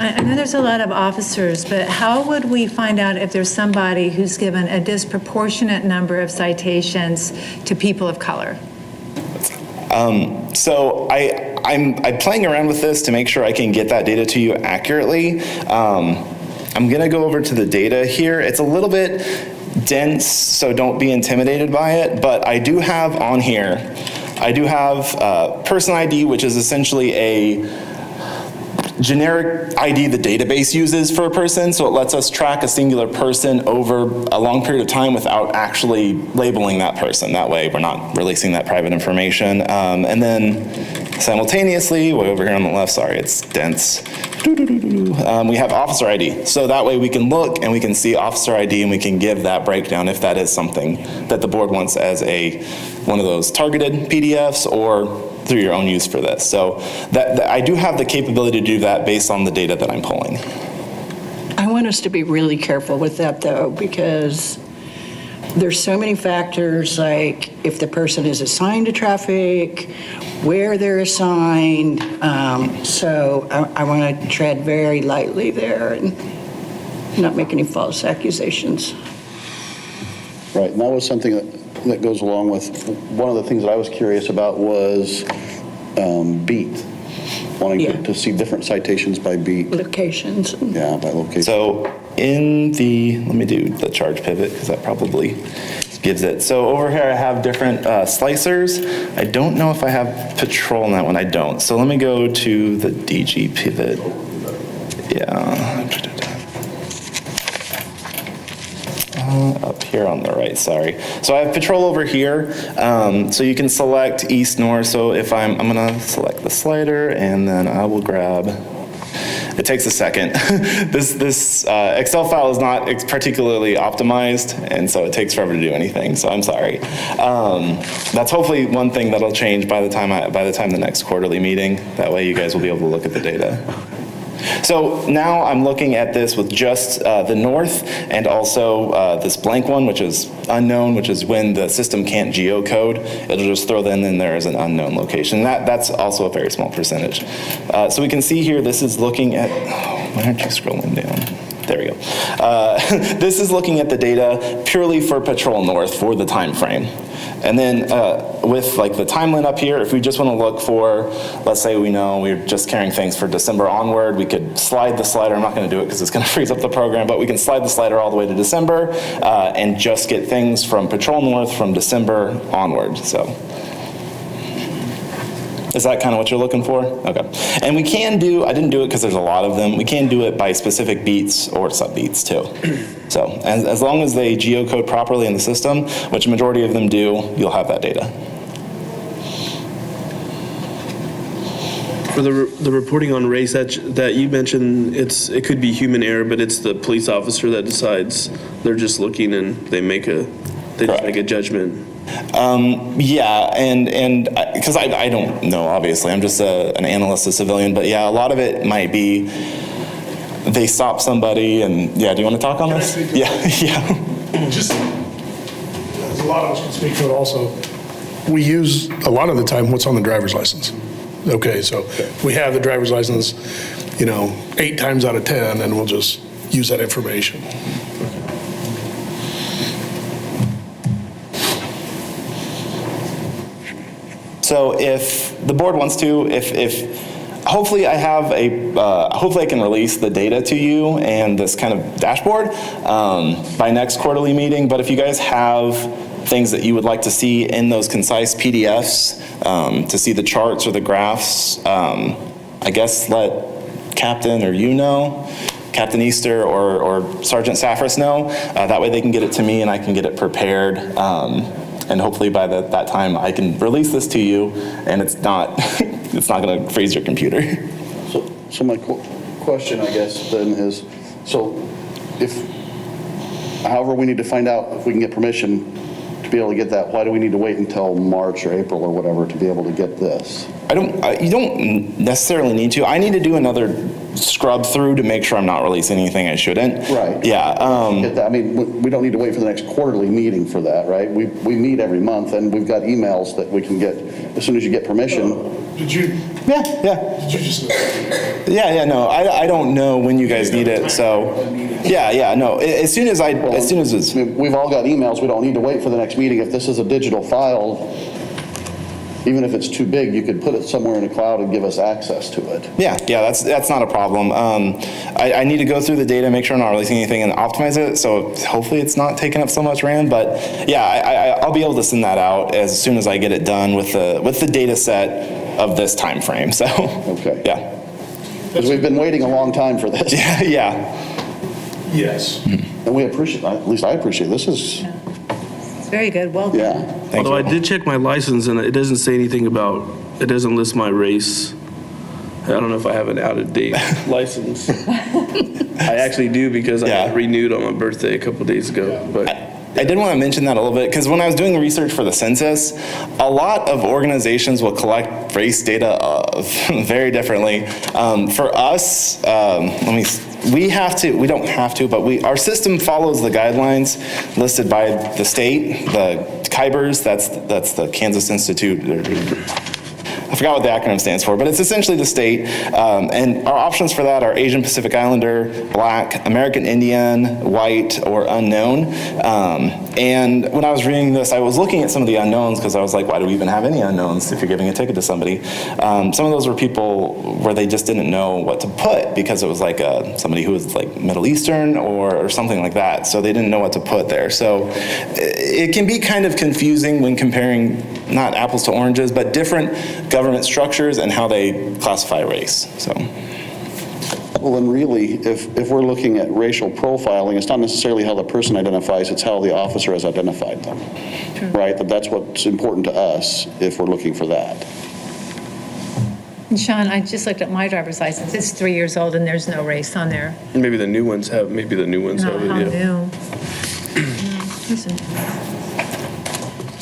S5: I know there's a lot of officers, but how would we find out if there's somebody who's given a disproportionate number of citations to people of color?
S10: So I'm playing around with this to make sure I can get that data to you accurately. I'm going to go over to the data here. It's a little bit dense, so don't be intimidated by it, but I do have on here, person ID, which is essentially a generic ID the database uses for a person, so it lets us track a singular person over a long period of time without actually labeling that person. That way we're not releasing that private information. And then simultaneously, way over here on the left, sorry, it's dense. We have officer ID. So that way we can look and we can see officer ID and we can give that breakdown if that is something that the board wants as one of those targeted PDFs or through your own use for this. So that I do have the capability to do that based on the data that I'm pulling.
S8: I want us to be really careful with that, though, because there's so many factors, like if the person is assigned to traffic, where they're assigned. So I want to tread very lightly there and not make any false accusations.
S6: Right, and that was something that goes along with, one of the things that I was curious about was beat, wanting to see different citations by beat.
S8: Locations.
S6: Yeah, by location.
S10: So let me do the charge pivot because that probably gives it. So over here I have different slicers. I don't know if I have patrol in that one. I don't. So let me go to the DG pivot. Yeah. Up here on the right, sorry. So I have patrol over here. So you can select east, north. So if I'm gonna select the slider and then I will grab, it takes a second. This Excel file is not particularly optimized, and so it takes forever to do anything, so I'm sorry. That's hopefully one thing that'll change by the time the next quarterly meeting. That way you guys will be able to look at the data. So now I'm looking at this with just the north and also this blank one, which is unknown, which is when the system can't geocode. It'll just throw them in there as an unknown location. That's also a very small percentage. So we can see here, this is looking at, why aren't you scrolling down? There we go. This is looking at the data purely for Patrol North for the time frame. And then with like the timeline up here, if we just want to look for, let's say we know we're just carrying things for December onward, we could slide the slider. I'm not going to do it because it's going to freeze up the program, but we can slide the slider all the way to December and just get things from Patrol North from December onward. So is that kind of what you're looking for? Okay. And we can do, I didn't do it because there's a lot of them, we can do it by specific beats or sub-beats too. So as long as they geocode properly in the system, which a majority of them do, you'll have that data.
S9: For the reporting on race that you mentioned, it could be human error, but it's the police officer that decides. They're just looking and they just make a judgment.
S10: Yeah, and because I don't know, obviously, I'm just an analyst, a civilian, but yeah, a lot of it might be they stop somebody and, yeah, do you want to talk on this? Yeah, yeah.
S11: Just, a lot of us can speak to it also. We use, a lot of the time, what's on the driver's license. Okay, so we have the driver's license, 8 times out of 10, and we'll just use that information.
S10: So if the board wants to, hopefully hopefully I can release the data to you and this kind of dashboard by next quarterly meeting. But if you guys have things that you would like to see in those concise PDFs, to see the charts or the graphs, I guess let Captain or Captain Easter or Sergeant Saffris know. That way they can get it to me and I can get it prepared. And hopefully by that time I can release this to you and it's not going to freeze your computer.
S6: So my question, I guess, then is, so however we need to find out if we can get permission to be able to get that, why do we need to wait until March or April or whatever to be able to get this?
S10: You don't necessarily need to. I need to do another scrub through to make sure I'm not releasing anything I shouldn't.
S6: Right.
S10: Yeah.
S6: Get that. I mean, we don't need to wait for the next quarterly meeting for that, right? We meet every month and we've got emails that we can get as soon as you get permission.
S11: Did you?
S10: Yeah.
S11: Did you just?
S10: Yeah, no, I don't know when you guys need it, so, yeah, no, as soon as it's.
S6: We've all got emails, we don't need to wait for the next meeting. If this is a digital file, even if it's too big, you could put it somewhere in the cloud and give us access to it.
S10: Yeah, that's not a problem. I need to go through the data, make sure I'm not releasing anything and optimize it, so hopefully it's not taking up so much RAM, but yeah, I'll be able to send that out as soon as I get it done with the data set of this time frame, so.
S6: Okay.
S10: Yeah.
S6: Because we've been waiting a long time for this.
S10: Yeah.
S11: Yes.
S6: And we appreciate, at least I appreciate, this is,
S5: It's very good, well done.
S6: yeah.
S9: Although I did check my license and it doesn't say anything about, it doesn't list my race. I don't know if I have an out-of-date license. I actually do because I renewed on my birthday a couple days ago, but.
S10: I did want to mention that a little bit, because when I was doing research for the census, a lot of organizations will collect race data very differently. For us, we don't have to, but our system follows the guidelines listed by the state, the KIBERS, that's the Kansas Institute, I forgot what the acronym stands for, but it's essentially the state. And our options for that are Asian Pacific Islander, Black, American Indian, white, or unknown. And when I was reading this, I was looking at some of the unknowns because I was like, why do we even have any unknowns if you're giving a ticket to somebody? Some of those were people where they just didn't know what to put because it was like somebody who was like Middle Eastern or something like that. So they didn't know what to put there. So it can be kind of confusing when comparing not apples to oranges, but different government structures and how they classify race. So.
S6: Well, then really, if we're looking at racial profiling, it's not necessarily how the person identifies, it's how the officer has identified them, right? That's what's important to us if we're looking for that.
S5: And Sean, I just looked at my driver's license. It's 3 years old and there's no race on there.
S9: Maybe the new ones have,
S5: Not
S9: it,
S5: how
S9: yeah.
S5: new. Listen.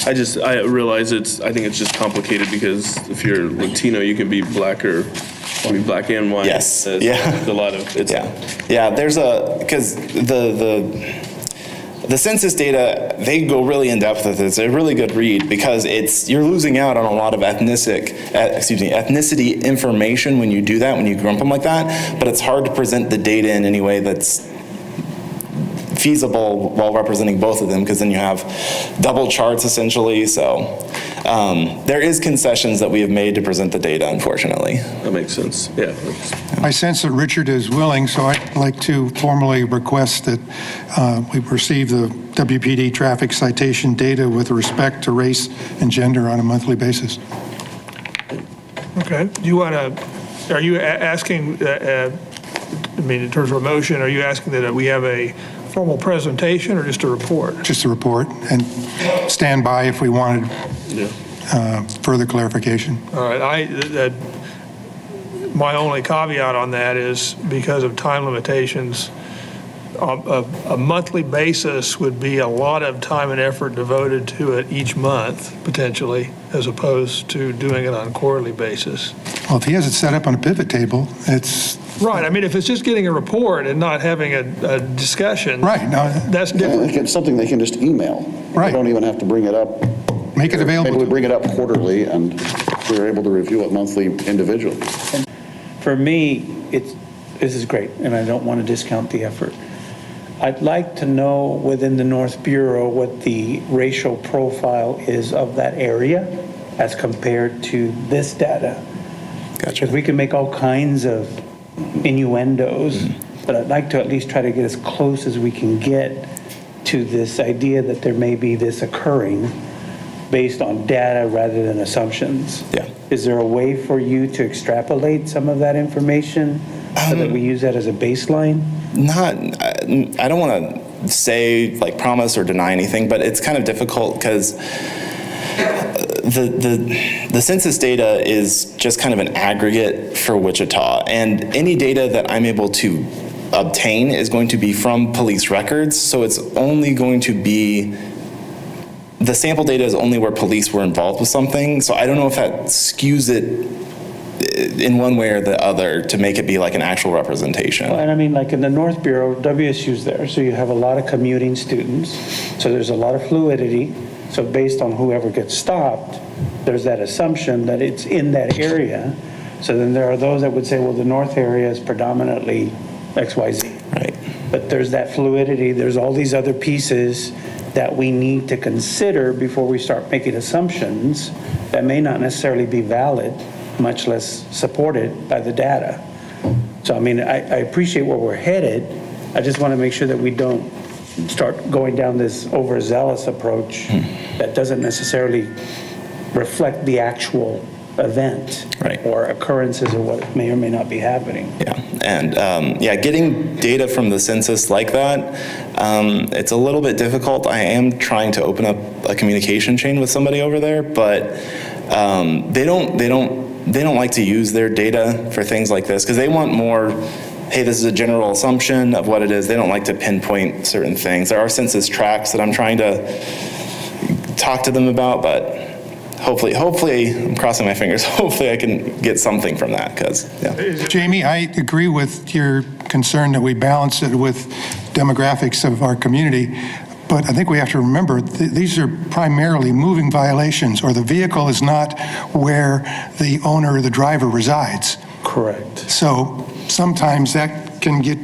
S9: I realize I think it's just complicated because if you're Latino, you can be black black and white.
S10: Yes,
S9: There's a lot of,
S10: there's because the census data, they go really in depth with it. It's a really good read because you're losing out on a lot of ethnicity information when you do that, when you group them like that, but it's hard to present the data in any way that's feasible while representing both of them, because then you have double charts essentially. So there is concessions that we have made to present the data, unfortunately.
S9: That makes sense, yeah.
S2: I sense that Richard is willing, so I'd like to formally request that we receive the WPD traffic citation data with respect to race and gender on a monthly basis.
S1: Okay. Do you want to, are you asking, I mean, in terms of a motion, are you asking that we have a formal presentation or just a report?
S2: Just a report, and stand by if we wanted further clarification.
S1: All right. My only caveat on that is because of time limitations, a monthly basis would be a lot of time and effort devoted to it each month, potentially, as opposed to doing it on a quarterly basis.
S2: Well, if he has it set up on a pivot table, it's...
S1: Right. I mean, if it's just getting a report and not having a discussion,
S2: Right. No,
S1: that's different.
S6: It's something they can just email.
S2: Right.
S6: They don't even have to bring it up.
S2: make it available.
S6: Maybe we bring it up quarterly and we're able to review it monthly individually.
S7: For me, this is great, and I don't want to discount the effort. I'd like to know within the North Bureau what the racial profile is of that area as compared to this data.
S10: Gotcha.
S7: Because we can make all kinds of innuendos, but I'd like to at least try to get as close as we can get to this idea that there may be this occurring based on data rather than assumptions.
S10: Yeah.
S7: Is there a way for you to extrapolate some of that information so that we use that as a baseline?
S10: I don't want to say, like, promise or deny anything, but it's kind of difficult because the census data is just kind of an aggregate for Wichita, and any data that I'm able to obtain is going to be from police records, so it's only going to be, the sample data is only where police were involved with something, so I don't know if that skews it in one way or the other to make it be like an actual representation.
S7: Well, and I mean, like in the North Bureau, WSU's there, so you have a lot of commuting students, so there's a lot of fluidity. So based on whoever gets stopped, there's that assumption that it's in that area. So then there are those that would say, well, the north area is predominantly XYZ.
S10: Right.
S7: But there's that fluidity, there's all these other pieces that we need to consider before we start making assumptions that may not necessarily be valid, much less supported by the data. So, I mean, I appreciate where we're headed. I just want to make sure that we don't start going down this overzealous approach that doesn't necessarily reflect the actual event or occurrences or what may or may not be happening.
S10: Yeah, and getting data from the census like that, it's a little bit difficult. I am trying to open up a communication chain with somebody over there, but they don't like to use their data for things like this because they want more hey, this is a general assumption of what it is. They don't like to pinpoint certain things. There are census tracts that I'm trying to talk to them about, but hopefully, I'm crossing my fingers, hopefully I can get something from that, because, yeah.
S2: Jamie, I agree with your concern that we balance it with demographics of our community, but I think we have to remember these are primarily moving violations, or the vehicle is not where the owner or the driver resides.
S7: Correct.
S2: So sometimes that can get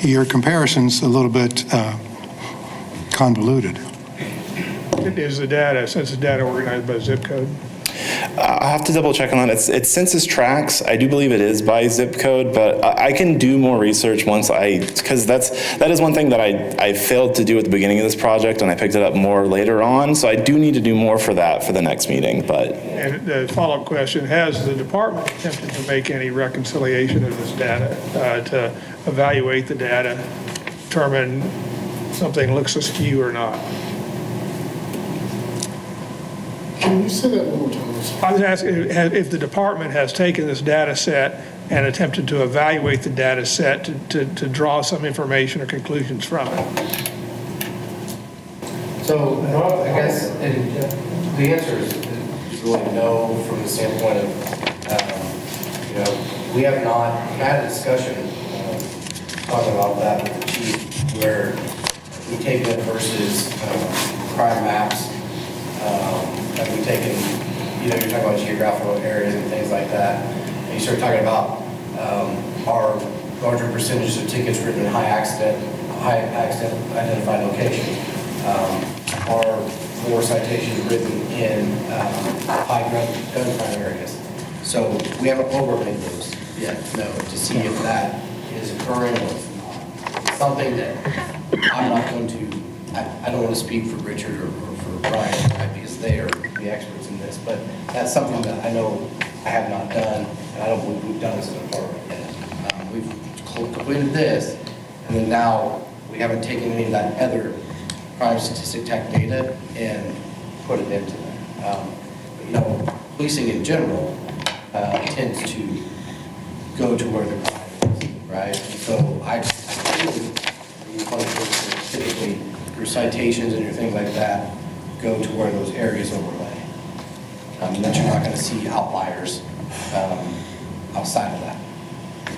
S2: your comparisons a little bit convoluted.
S1: Is the data, census data organized by zip code?
S10: I have to double check on that. It's census tracts. I do believe it is by zip code, but I can do more research once because that is one thing that I failed to do at the beginning of this project, and I picked it up more later on. So I do need to do more for that for the next meeting. But
S1: And the follow-up question, has the department attempted to make any reconciliation of this data, to evaluate the data, determine something looks askew or not?
S11: Can you say that one more time?
S1: I was asking if the department has taken this data set and attempted to evaluate the data set to draw some information or conclusions from it.
S4: So, I guess, the answer is really no, from the standpoint of, we have not had a discussion talking about that with the chief, where we take that versus crime maps. Have we taken, you're talking about geographical areas and things like that, and you start talking about our larger percentages of tickets written in high accident identified locations, are more citations written in high gun crime areas. So we haven't overlaid those yet, no, to see if that is occurring or not. It's something that I'm not going to, I don't want to speak for Richard or for Brian, right, because they are the experts in this, but that's something that I know I have not done, and I don't believe we've done as a department yet. We've completed this, and then now we haven't taken any of that other crime statistic tech data and put it into there. Policing in general tends to go to where the crime is, right? So I typically your citations and your things like that go to where those areas overlay. That you're not going to see outliers outside of that.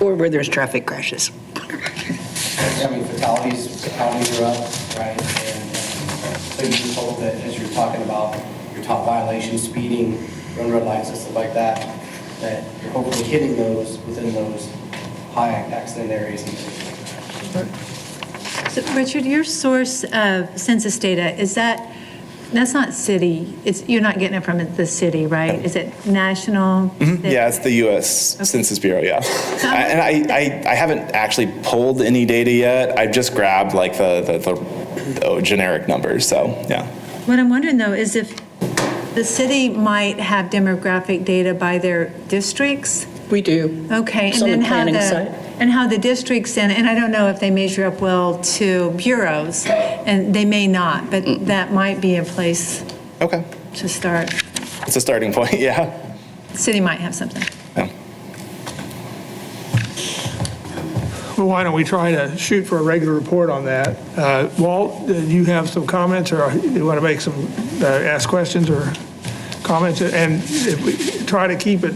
S8: Or where there's traffic crashes.
S4: I mean, fatalities are up, right? And so you're told that as you're talking about your top violations, speeding, run red lights and stuff like that you're hopefully hitting those within those high accident areas.
S5: So, Richard, your source of census data, that's not city, you're not getting it from the city, right? Is it national?
S10: Mm-hmm. Yeah, it's the U.S. Census Bureau, yeah. I haven't actually pulled any data yet. I've just grabbed like the generic numbers, so yeah.
S5: What I'm wondering though is if the city might have demographic data by their districts.
S8: We do.
S5: Okay,
S8: It's
S5: and
S8: on
S5: then
S8: the planning side.
S5: how the districts, and I don't know if they measure up well to bureaus, and they may not, but that might be a place
S10: Okay.
S5: to start.
S10: It's a starting point, yeah.
S5: The city might have something.
S10: Yeah.
S1: Well, why don't we try to shoot for a regular report on that? Walt, do you have some comments, or do you want to make some, ask questions or comments? And if we try to keep it,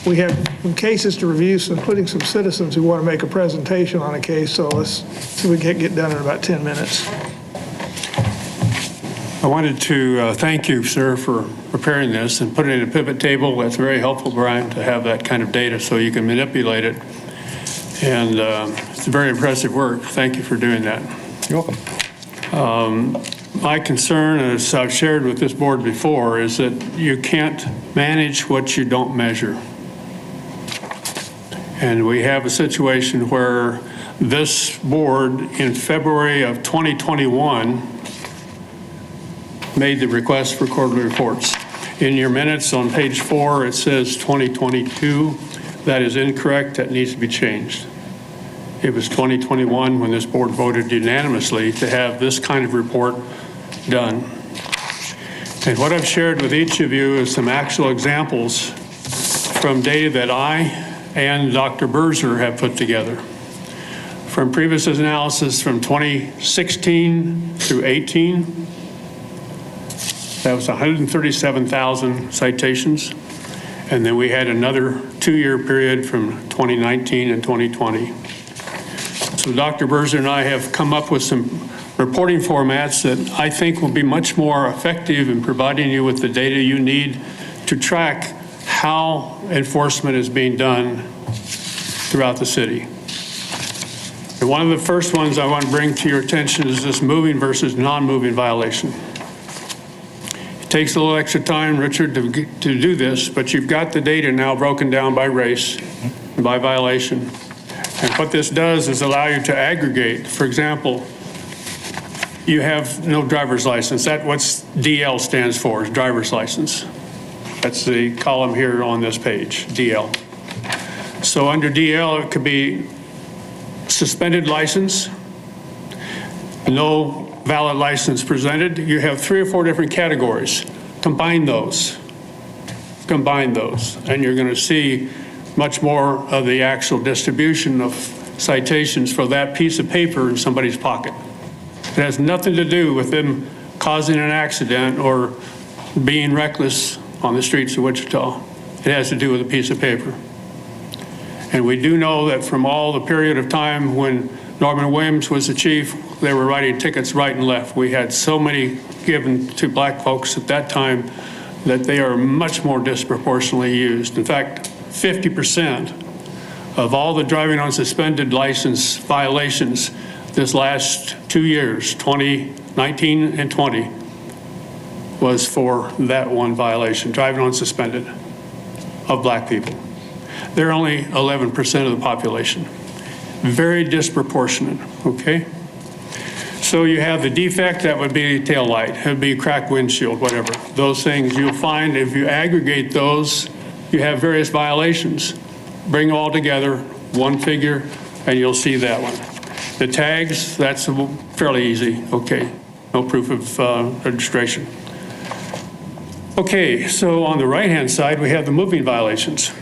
S1: we have some cases to review, including some citizens who want to make a presentation on a case, so let's see if we can get done in about 10 minutes.
S12: I wanted to thank you, sir, for preparing this and putting it in a pivot table. That's very helpful, Brian, to have that kind of data so you can manipulate it. And it's very impressive work. Thank you for doing that.
S10: You're welcome.
S12: My concern, as I've shared with this board before, is that you can't manage what you don't measure. And we have a situation where this board in February of 2021 made the request for quarterly reports. In your minutes on page 4, it says 2022. That is incorrect. That needs to be changed. It was 2021 when this board voted unanimously to have this kind of report done. And what I've shared with each of you is some actual examples from data that I and Dr. Berzer have put together. From previous analysis from 2016 through 18, that was 137,000 citations. And then we had another 2-year period from 2019 and 2020. So Dr. Berzer and I have come up with some reporting formats that I think will be much more effective in providing you with the data you need to track how enforcement is being done throughout the city. And one of the first ones I want to bring to your attention is this moving versus non-moving violation. It takes a little extra time, Richard, to do this, but you've got the data now broken down by race and by violation. And what this does is allow you to aggregate. For example, you have no driver's license. That's what DL stands for, is driver's license. That's the column here on this page, DL. So under DL, it could be suspended license, no valid license presented. You have 3 or 4 different categories. Combine those, and you're going to see much more of the actual distribution of citations for that piece of paper in somebody's pocket. It has nothing to do with them causing an accident or being reckless on the streets of Wichita. It has to do with a piece of paper. And we do know that from all the period of time when Norman Williams was the chief, they were writing tickets right and left. We had so many given to black folks at that time that they are much more disproportionately used. In fact, 50% of all the driving on suspended license violations this last 2 years, 2019 and 20, was for that one violation, driving on suspended, of black people. They're only 11% of the population. Very disproportionate, okay? So you have the defect, that would be tail light, it would be cracked windshield, whatever. Those things you'll find, if you aggregate those, you have various violations. Bring them all together, one figure, and you'll see that one. The tags, that's fairly easy, okay. No proof of registration. Okay, so on the right-hand side, we have the moving violations.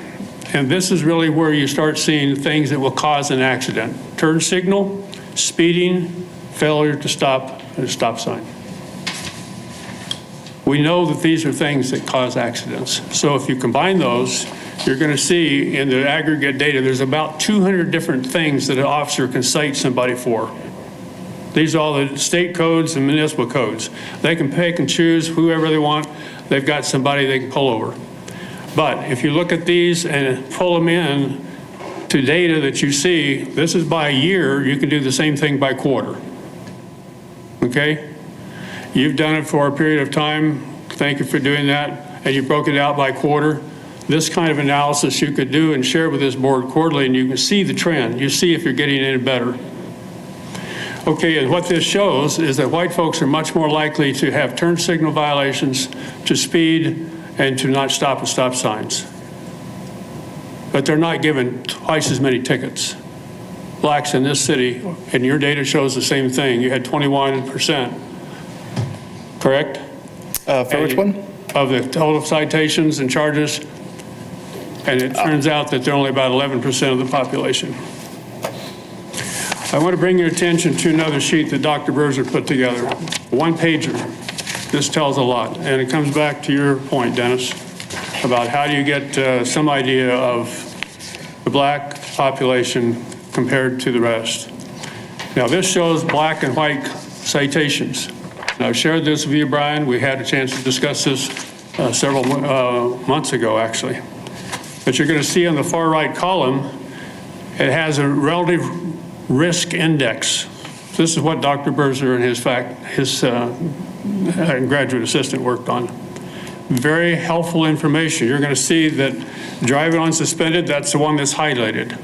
S12: And this is really where you start seeing things that will cause an accident. Turn signal, speeding, failure to stop at a stop sign. We know that these are things that cause accidents. So if you combine those, you're going to see in the aggregate data, there's about 200 different things that an officer can cite somebody for. These are all the state codes and municipal codes. They can pick and choose whoever they want. They've got somebody they can pull over. But if you look at these and pull them in to data that you see, this is by year, you can do the same thing by quarter. Okay? You've done it for a period of time. Thank you for doing that. And you broke it out by quarter. This kind of analysis you could do and share with this board quarterly, and you can see the trend. You see if you're getting any better. Okay, and what this shows is that white folks are much more likely to have turn signal violations, to speed, and to not stop at stop signs. But they're not given twice as many tickets. Blacks in this city, and your data shows the same thing. You had 21%, correct?
S10: For which one?
S12: Of the total citations and charges. And it turns out that they're only about 11% of the population. I want to bring your attention to another sheet that Dr. Berzer put together. One pager. This tells a lot. And it comes back to your point, Dennis, about how do you get some idea of the black population compared to the rest. Now this shows black and white citations. Now, I've shared this with you, Brian. We had a chance to discuss this several months ago, actually. But you're going to see on the far right column, it has a relative risk index. This is what Dr. Berzer and his graduate assistant worked on. Very helpful information. You're going to see that driving on suspended, that's the one that's highlighted.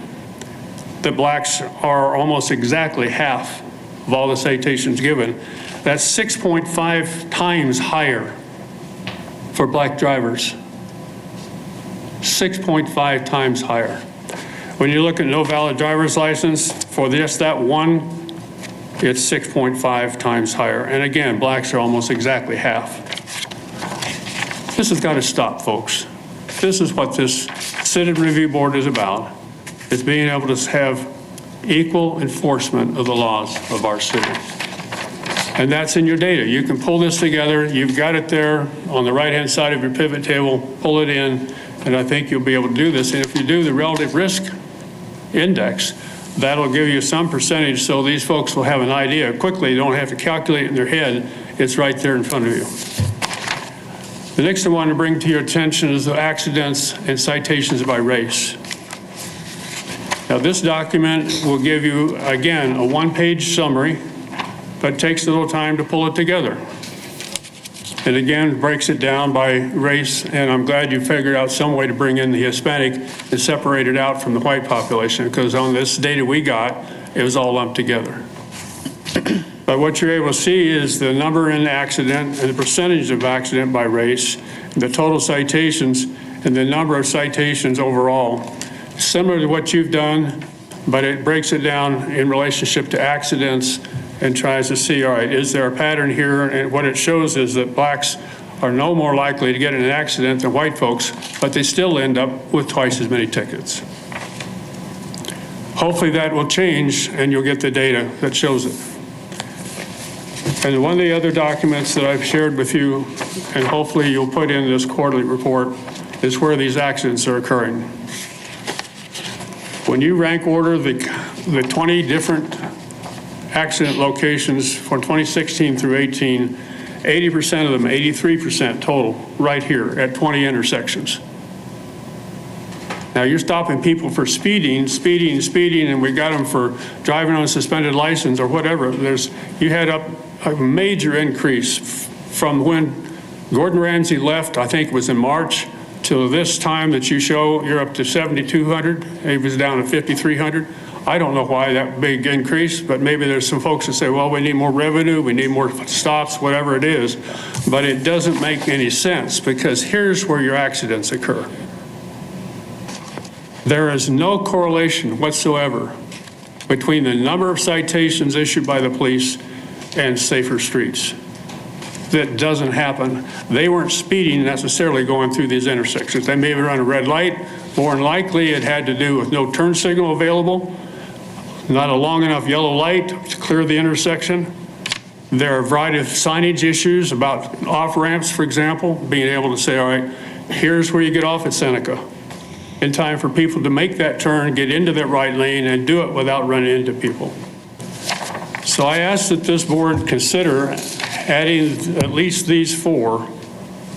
S12: The blacks are almost exactly half of all the citations given. That's 6.5 times higher for black drivers. 6.5 times higher. When you look at no valid driver's license, for just that one, it's 6.5 times higher. And again, blacks are almost exactly half. This has got to stop, folks. This is what this Citizen Review Board is about. It's being able to have equal enforcement of the laws of our city. And that's in your data. You can pull this together. You've got it there on the right-hand side of your pivot table. Pull it in, and I think you'll be able to do this. And if you do the relative risk index, that'll give you some percentage so these folks will have an idea quickly. You don't have to calculate it in their head. It's right there in front of you. The next I want to bring to your attention is the accidents and citations by race. Now, this document will give you, again, a one-page summary, but it takes a little time to pull it together. And again, breaks it down by race, and I'm glad you figured out some way to bring in the Hispanic and separate it out from the white population, because on this data we got, it was all lumped together. But what you're able to see is the number in accident and the percentage of accident by race, the total citations, and the number of citations overall. Similar to what you've done, but it breaks it down in relationship to accidents and tries to see, all right, is there a pattern here? And what it shows is that blacks are no more likely to get in an accident than white folks, but they still end up with twice as many tickets. Hopefully that will change and you'll get the data that shows it. And one of the other documents that I've shared with you, and hopefully you'll put in this quarterly report, is where these accidents are occurring. When you rank order the 20 different accident locations from 2016 through 18, 80% of them, 83% total, right here at 20 intersections. Now, you're stopping people for speeding, and we got them for driving on a suspended license or whatever. You had up a major increase from when Gordon Ramsay left, I think it was in March, till this time that you show, you're up to 7,200. It was down to 5,300. I don't know why that big increase, but maybe there's some folks that say, well, we need more revenue, we need more stops, whatever it is. But it doesn't make any sense, because here's where your accidents occur. There is no correlation whatsoever between the number of citations issued by the police and safer streets. That doesn't happen. They weren't speeding necessarily going through these intersections. They may have run a red light. More than likely, it had to do with no turn signal available, not a long enough yellow light to clear the intersection. There are a variety of signage issues about off-ramps, for example, being able to say, all right, here's where you get off at Seneca, in time for people to make that turn, get into that right lane, and do it without running into people. So I ask that this board consider adding at least these 4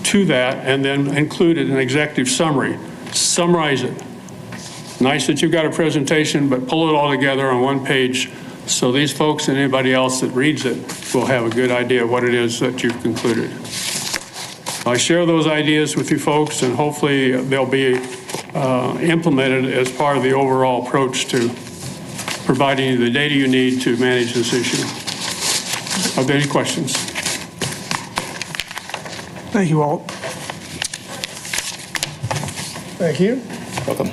S12: to that, and then include it in an executive summary. Summarize it. Nice that you've got a presentation, but pull it all together on one page so these folks and anybody else that reads it will have a good idea of what it is that you've concluded. I share those ideas with you folks, and hopefully they'll be implemented as part of the overall approach to providing you the data you need to manage this issue. Are there any questions?
S1: Thank you, Walt. Thank you.
S10: Welcome.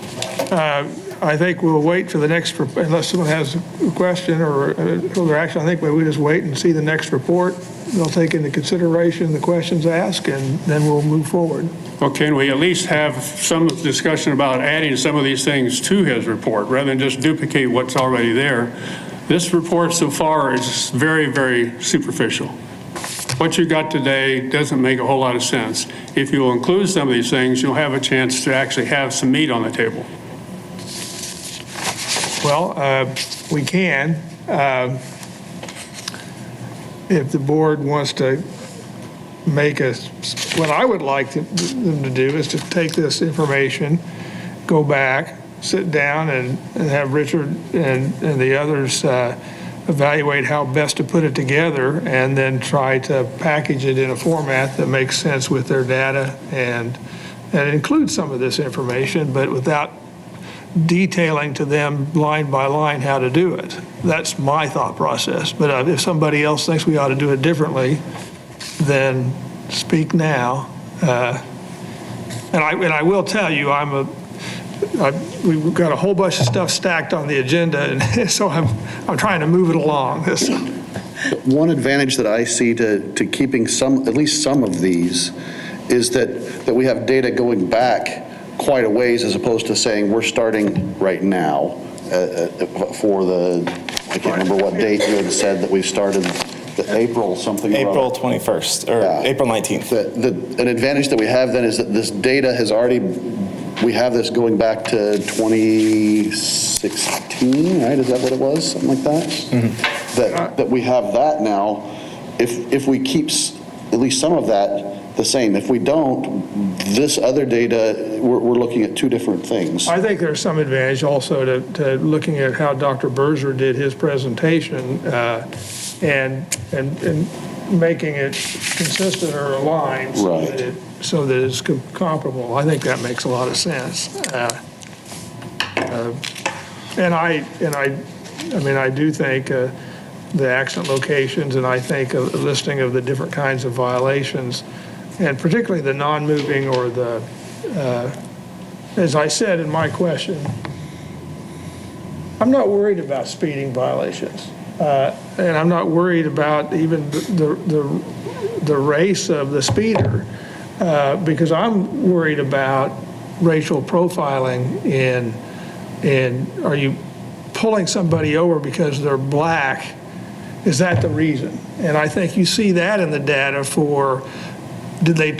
S1: I think we'll wait for the next, unless someone has a question or further action, I think we'll just wait and see the next report. They'll take into consideration the questions asked, and then we'll move forward.
S12: Well, can we at least have some discussion about adding some of these things to his report rather than just duplicate what's already there? This report so far is very, very superficial. What you got today doesn't make a whole lot of sense. If you'll include some of these things, you'll have a chance to actually have some meat on the table.
S1: Well, we can. If the board wants to make what I would like them to do is to take this information, go back, sit down and have Richard and the others evaluate how best to put it together, and then try to package it in a format that makes sense with their data and includes some of this information, but without detailing to them line by line how to do it. That's my thought process. But if somebody else thinks we ought to do it differently, then speak now. And I will tell you, we've got a whole bunch of stuff stacked on the agenda, and so I'm trying to move it along.
S6: One advantage that I see to keeping at least some of these is that we have data going back quite a ways, as opposed to saying we're starting right now. for the, I can't remember what date you had said that we started, the April something.
S10: April 21st, or
S6: Yeah.
S10: April 19th.
S6: An advantage that we have then is that this data has already, we have this going back to 2016, right? Is that what it was? Something like that? That we have that now. If we keep at least some of that the same, if we don't, this other data, we're looking at two different things.
S1: I think there's some advantage also to looking at how Dr. Berger did his presentation and making it consistent or aligned
S6: Right.
S1: so that it's comparable. I think that makes a lot of sense. And I mean, I do think the accident locations, and I think a listing of the different kinds of violations, and particularly the non-moving or the, as I said in my question, I'm not worried about speeding violations. And I'm not worried about even the race of the speeder, because I'm worried about racial profiling in are you pulling somebody over because they're black? Is that the reason? And I think you see that in the data for, did they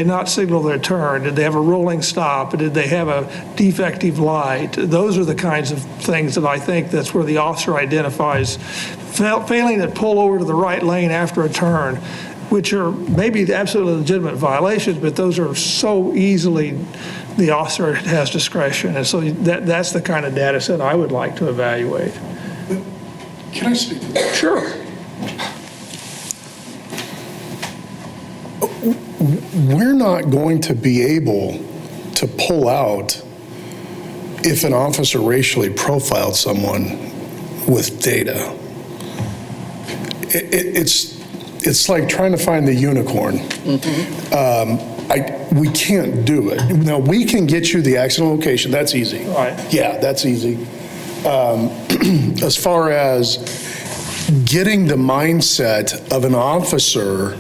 S1: not signal their turn? Did they have a rolling stop? Did they have a defective light? Those are the kinds of things that I think that's where the officer identifies failing to pull over to the right lane after a turn, which are maybe absolutely legitimate violations, but those are so easily, the officer has discretion. And so that's the kind of data set I would like to evaluate.
S11: Can I speak to that?
S1: Sure.
S11: We're not going to be able to pull out if an officer racially profiled someone with data. It's like trying to find the unicorn. We can't do it. Now, we can get you the accident location. That's easy.
S1: Right.
S11: Yeah, that's easy. As far as getting the mindset of an officer,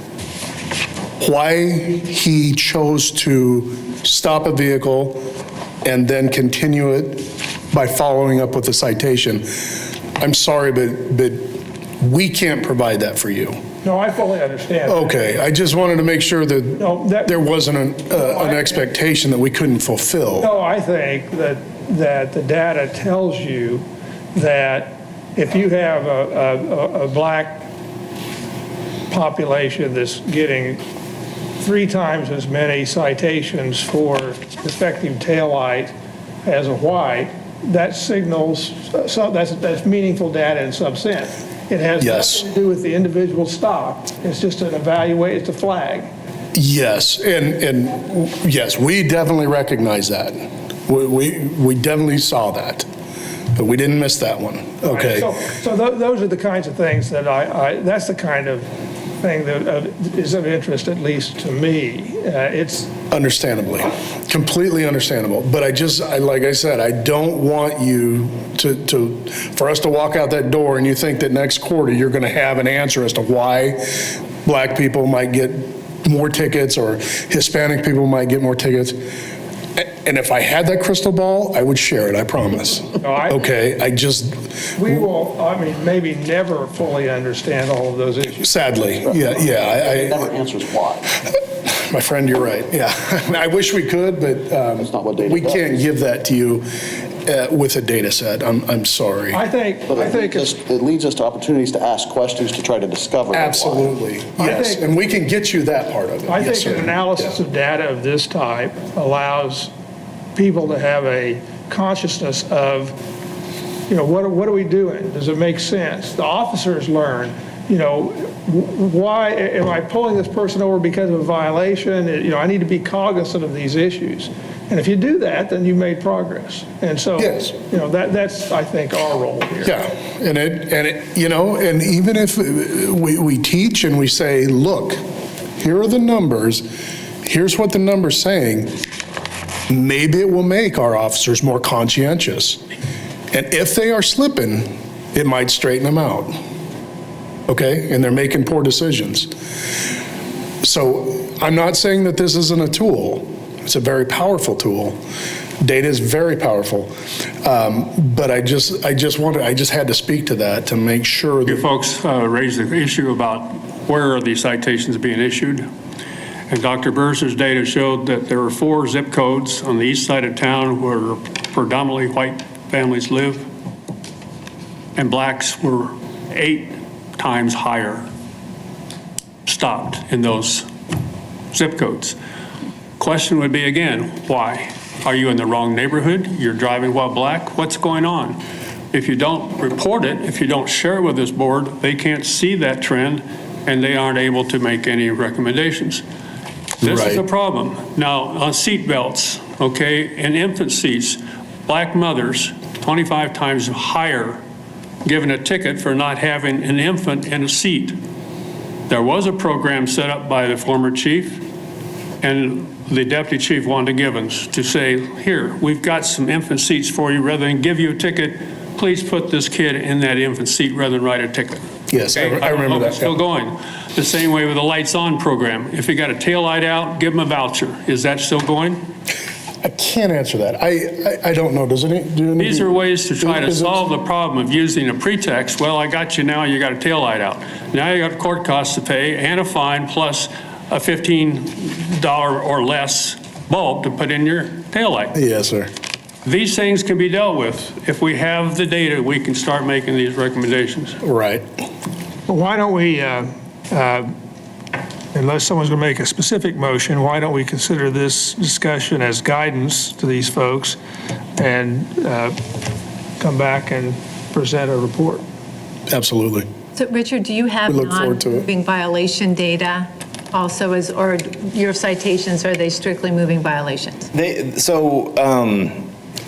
S11: why he chose to stop a vehicle and then continue it by following up with a citation, I'm sorry, but we can't provide that for you.
S1: No, I fully understand.
S11: Okay, I just wanted to make sure that there wasn't an expectation that we couldn't fulfill.
S1: No, I think that the data tells you that if you have a black population that's getting 3 times as many citations for defective taillight as a white, that signals, so that's meaningful data in some sense. It has nothing to do with the individual stop. It's just an it's a flag.
S11: Yes, and yes, we definitely recognize that. We definitely saw that, but we didn't miss that one. Okay.
S1: So those are the kinds of things that that's the kind of thing that is of interest, at least to me. It's
S11: understandably, completely understandable. But like I said, I don't want you for us to walk out that door and you think that next quarter you're going to have an answer as to why black people might get more tickets or Hispanic people might get more tickets. And if I had that crystal ball, I would share it, I promise. Okay,
S1: we will, maybe never fully understand all of those issues.
S11: Sadly, yeah.
S6: It never answers why.
S11: My friend, you're right, yeah. I wish we could, but
S6: That's not what data
S11: we
S6: does.
S11: can't give that to you with a data set. I'm sorry.
S1: I think
S6: It leads us to opportunities to ask questions to try to discover why.
S11: Absolutely, yes. And we can get you that part of it.
S1: I
S11: Yes,
S1: think
S11: sir.
S1: an analysis of data of this type allows people to have a consciousness of, what are we doing? Does it make sense? The officers learn, why am I pulling this person over because of a violation? I need to be cognizant of these issues. And if you do that, then you made progress. And so,
S11: Yes.
S1: that's, I think, our role here.
S11: Yeah, and even if we teach and we say, look, here are the numbers, here's what the number's saying, maybe it will make our officers more conscientious. And if they are slipping, it might straighten them out. Okay? And they're making poor decisions. So I'm not saying that this isn't a tool. It's a very powerful tool. Data is very powerful. But I just had to speak to that to make sure
S12: You
S11: that,
S12: folks raised the issue about where are these citations being issued? And Dr. Bursar's data showed that there were 4 zip codes on the east side of town where predominantly white families live, and blacks were 8 times higher stopped in those zip codes. Question would be again, why? Are you in the wrong neighborhood? You're driving while black? What's going on? If you don't report it, if you don't share it with this board, they can't see that trend and they aren't able to make any recommendations. This is a
S11: Right.
S12: problem. Now, on seat belts, okay, and infant seats, black mothers, 25 times higher, given a ticket for not having an infant in a seat. There was a program set up by the former chief and the deputy chief, Wanda Givens, to say, here, we've got some infant seats for you. Rather than give you a ticket, please put this kid in that infant seat rather than write a ticket.
S11: yes, I
S12: Okay?
S11: remember
S12: don't know if
S11: that.
S12: it's still going. The same way with the lights on program. If you got a tail light out, give them a voucher. Is that still going?
S11: I can't answer that. I don't know. Does any, do any?
S12: These are ways to try to
S11: Is it-
S12: solve the problem of using a pretext. Well, I got you now, you got a tail light out. Now you got court costs to pay and a fine plus a $15 or less bulb to put in your tail light.
S11: Yes, sir.
S12: These things can be dealt with. If we have the data, we can start making these recommendations.
S11: Right.
S1: Well, why don't we, unless someone's going to make a specific motion, why don't we consider this discussion as guidance to these folks and come back and present a report?
S11: Absolutely.
S5: So Richard, do you have
S11: We look forward to it.
S5: non-moving violation data also as, or your citations, are they strictly moving violations?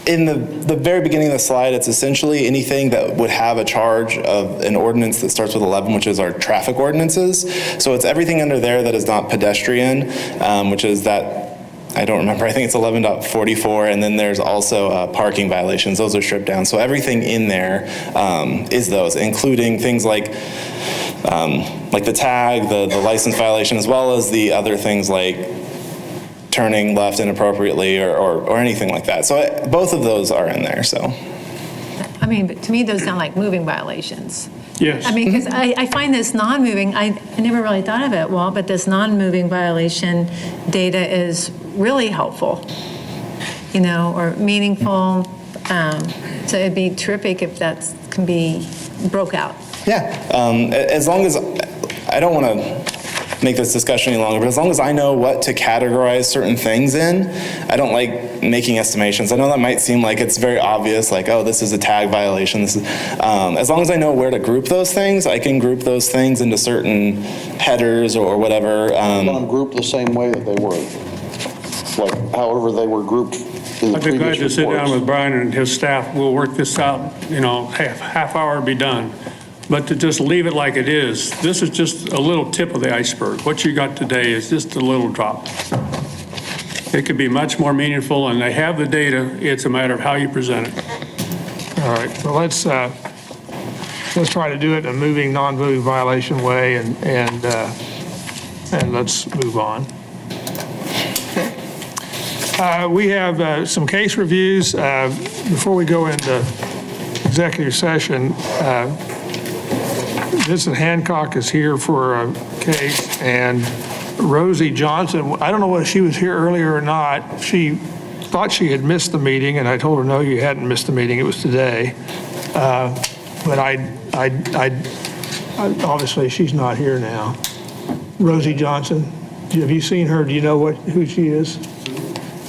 S10: In the very beginning of the slide, it's essentially anything that would have a charge of an ordinance that starts with 11, which is our traffic ordinances. So it's everything under there that is not pedestrian, which is that, I don't remember, I think it's 11.44, and then there's also parking violations. Those are stripped down. So everything in there is those, including things like the tag, the license violation, as well as the other things like turning left inappropriately or anything like that. So both of those are in there, so.
S5: I mean, but to me, those sound like moving violations.
S12: Yes.
S5: I mean, because I find this non-moving, I never really thought of it, Walt, but this non-moving violation data is really helpful, you know, or meaningful. So it'd be terrific if that can be broke out.
S10: Yeah, as long as, I don't want to make this discussion any longer, but as long as I know what to categorize certain things in, I don't like making estimations. I know that might seem like it's very obvious, like, oh, this is a tag violation. This is, as long as I know where to group those things, I can group those things into certain headers or whatever.
S6: Want them grouped the same way that they were, like however they were grouped in the
S12: I'd be glad
S6: previous
S12: to sit down
S6: reports.
S12: with Brian and his staff. We'll work this out, you know, half hour be done. But to just leave it like it is, this is just a little tip of the iceberg. What you got today is just a little drop. It could be much more meaningful, and they have the data. It's a matter of how you present it.
S1: All right, well, let's try to do it in a moving, non-moving violation way, and let's move on. We have some case reviews. Before we go into executive session, Vincent Hancock is here for a case, and Rosie Johnson, I don't know whether she was here earlier or not. She thought she had missed the meeting, and I told her, no, you hadn't missed the meeting, it was today. But obviously, she's not here now. Rosie Johnson, have you seen her? Do you know who she is?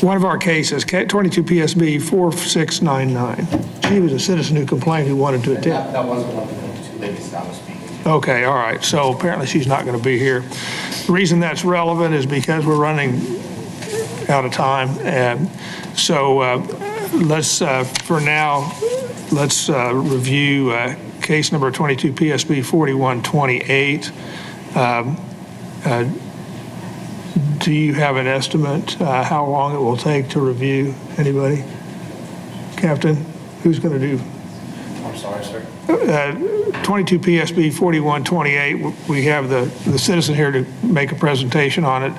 S1: One of our cases, 22 PSB 4699. She was a citizen who complained who wanted to attend.
S13: That wasn't one of the two ladies that was speaking.
S1: Okay, all right. So apparently she's not going to be here. The reason that's relevant is because we're running out of time. And so let's, for now, let's review case number 22 PSB 4128. Do you have an estimate how long it will take to review? Anybody? Captain, who's going to do?
S13: I'm sorry, sir.
S1: 22 PSB 4128, we have the citizen here to make a presentation on it.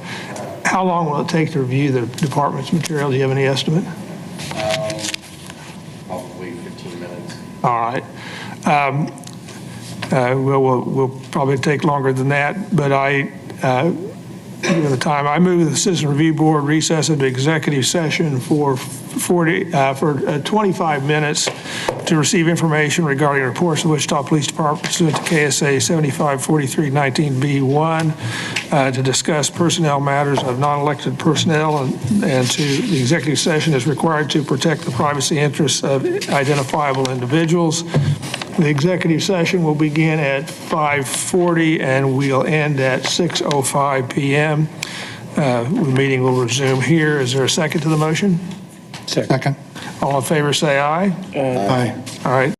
S1: How long will it take to review the department's material? Do you have any estimate? All right. We'll probably take longer than that, but given the time, I move the Citizen Review Board recess into executive session for 25 minutes to receive information regarding reports of the Wichita Police Department pursuant to KSA 7543-19B1, to discuss personnel matters of non-elected personnel, and to the executive session is required to protect the privacy interests of identifiable individuals. The executive session will begin at 5:40 and we'll end at 6:05 p.m. The meeting will resume here. Is there a second to the motion?
S2: Second.
S1: All in favor, say aye.
S2: Aye.
S1: All right.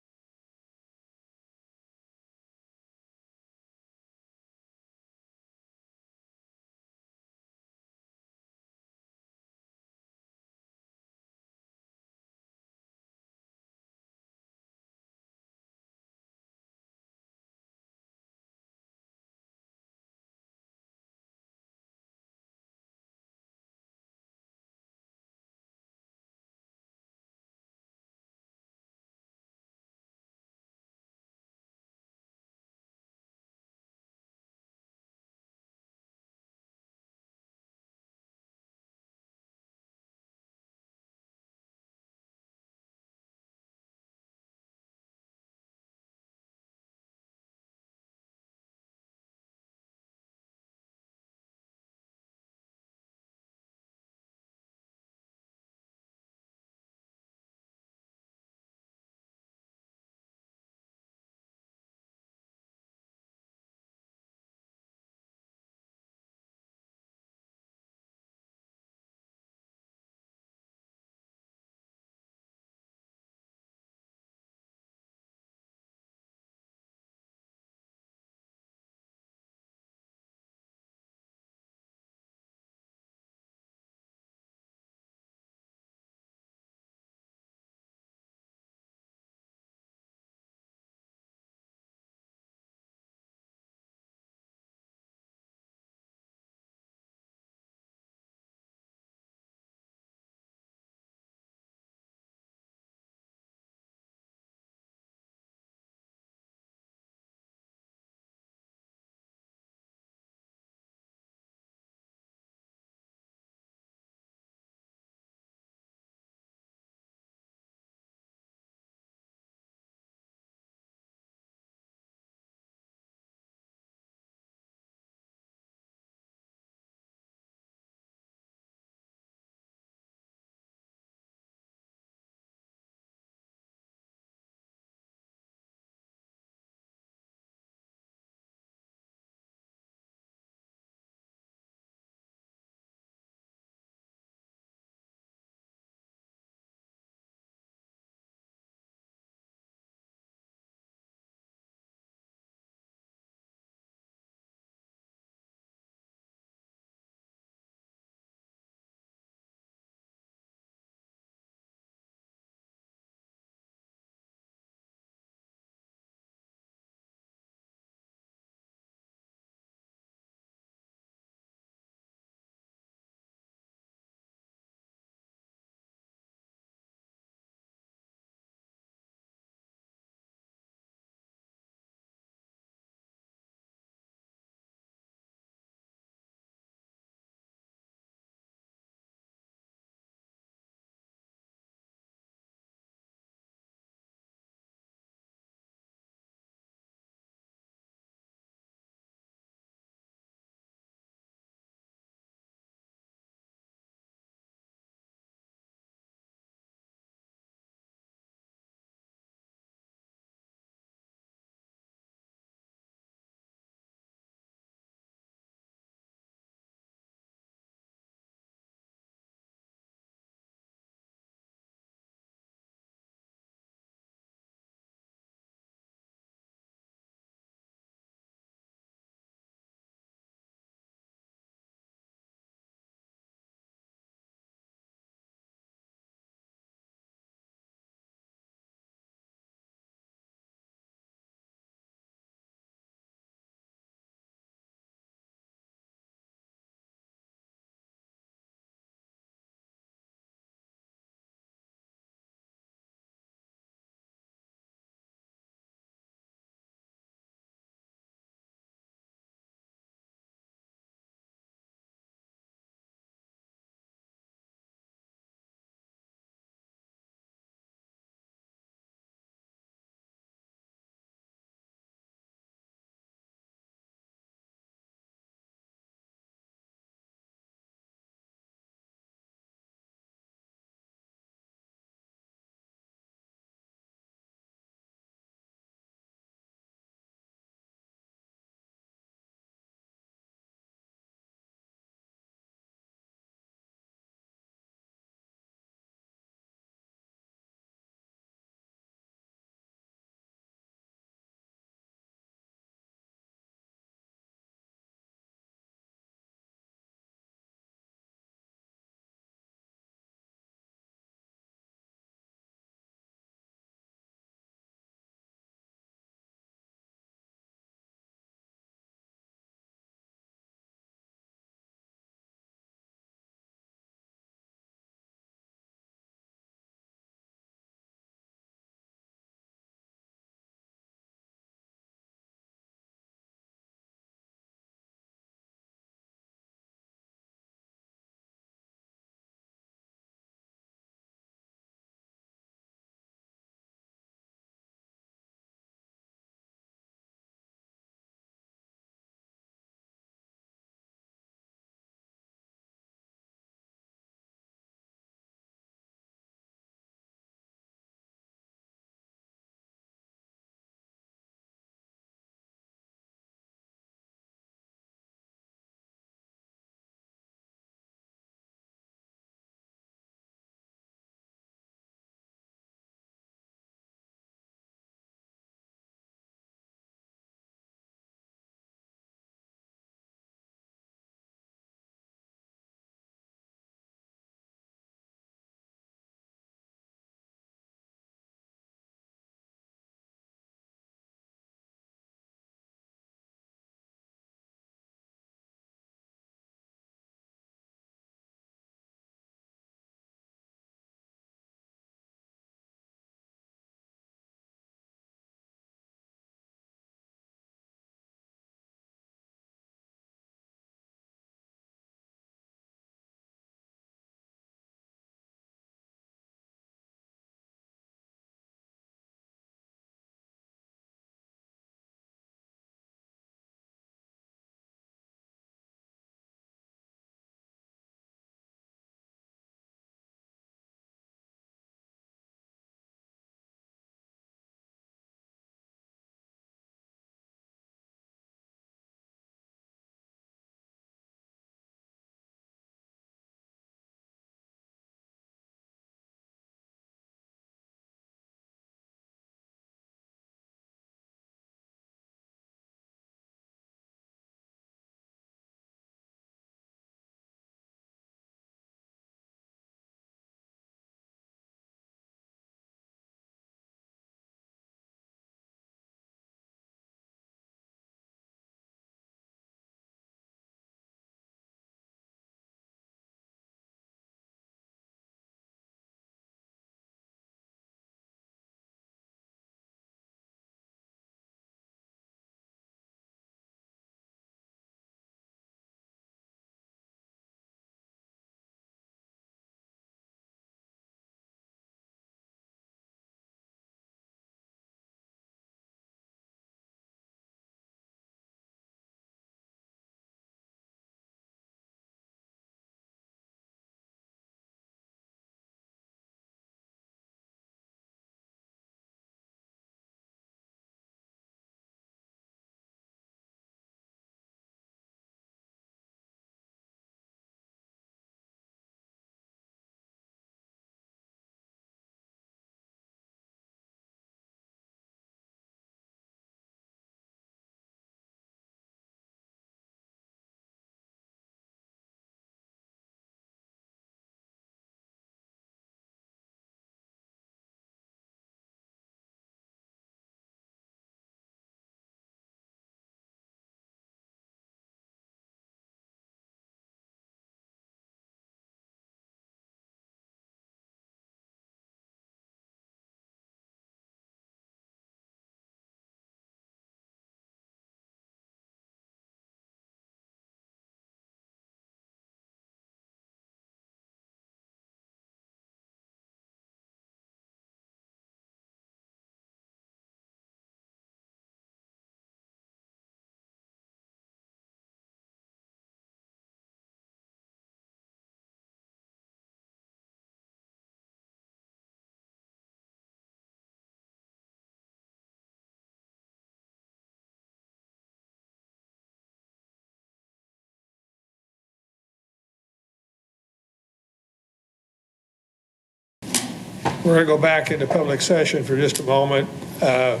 S1: We're going to go back into public session for just a moment to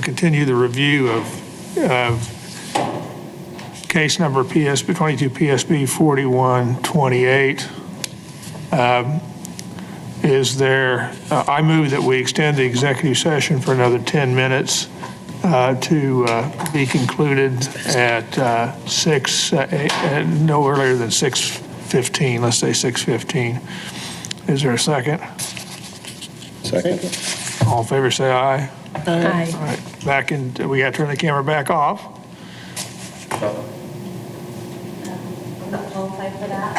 S1: continue the review of case number 22 PSB 4128. Is there, I move that we extend the executive session for another 10 minutes to be concluded at no earlier than 6:15, let's say 6:15. Is there a second?
S6: Second.
S1: All in favor, say aye.
S5: Aye.
S1: All right, back in, we got to turn the camera back off.
S14: I'm not qualified for that.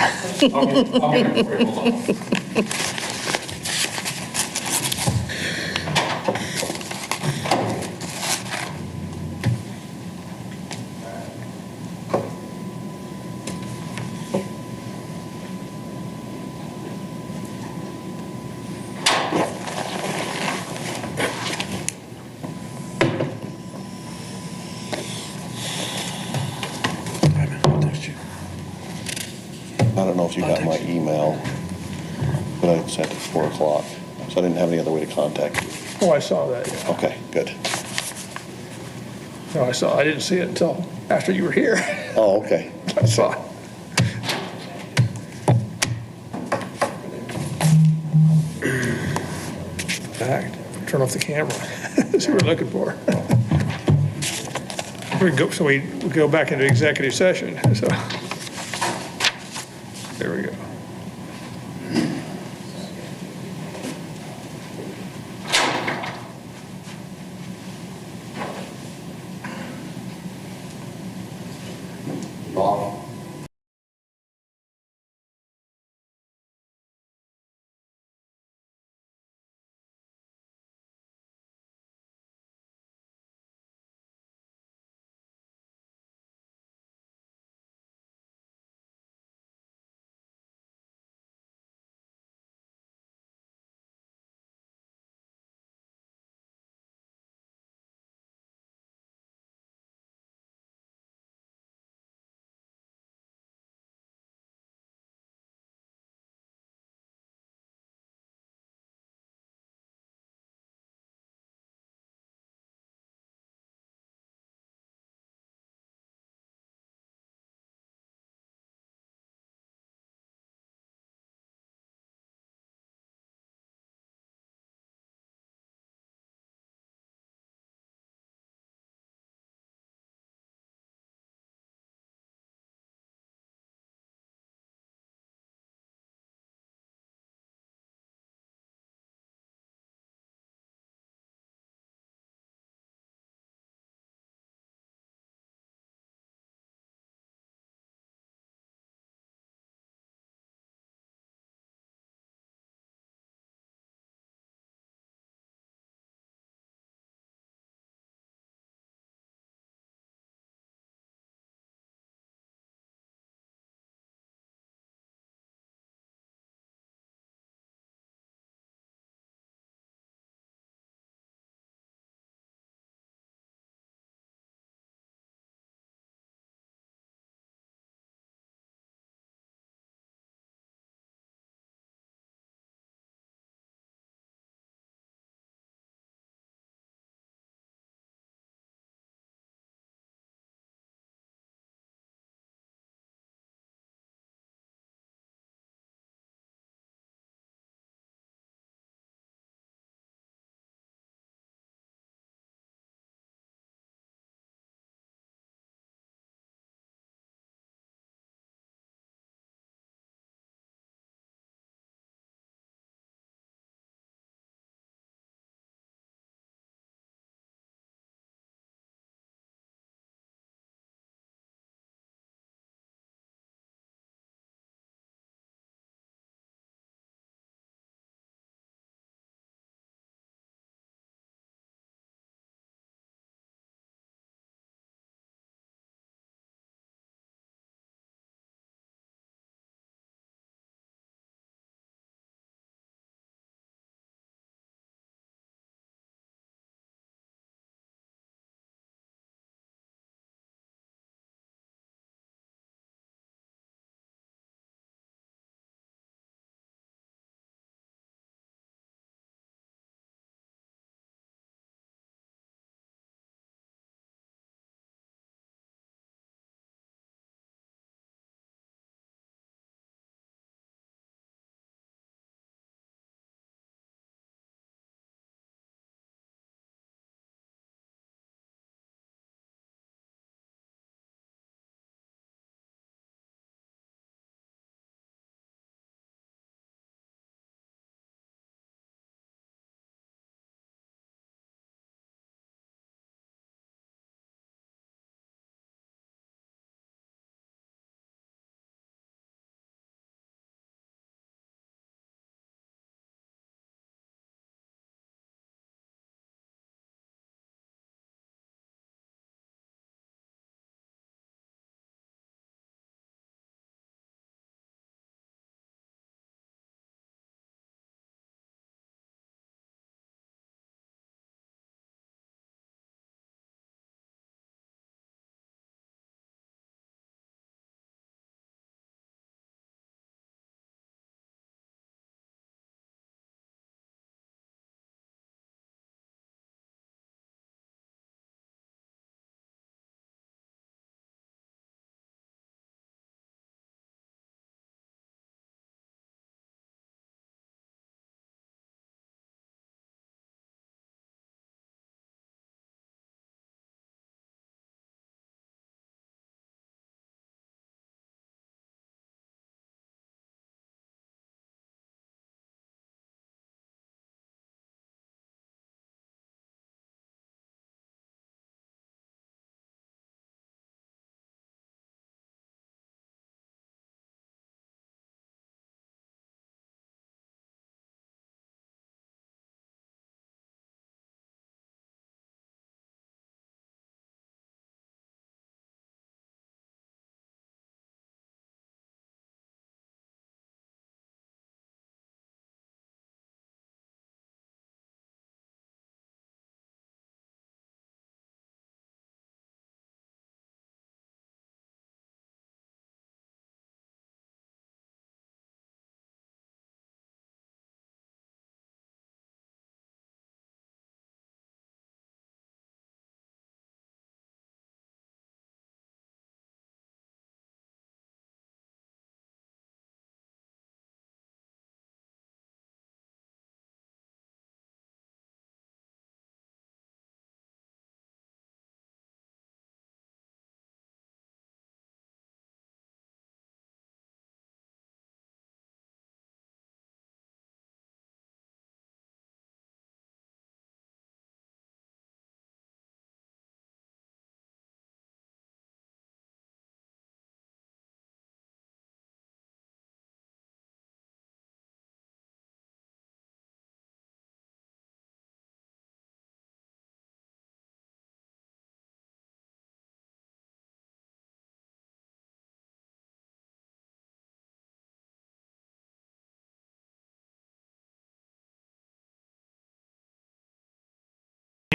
S6: I don't know if you got my email, but I sent it at 4 o'clock, so I didn't have any other way to contact you.
S1: Oh, I saw that, yeah.
S6: Okay, good.
S1: No, I didn't see it until after you were here.
S6: Oh, okay.
S1: I saw it. Fact, turn off the camera. That's what we're looking for. So we go back into executive session, so. There we go.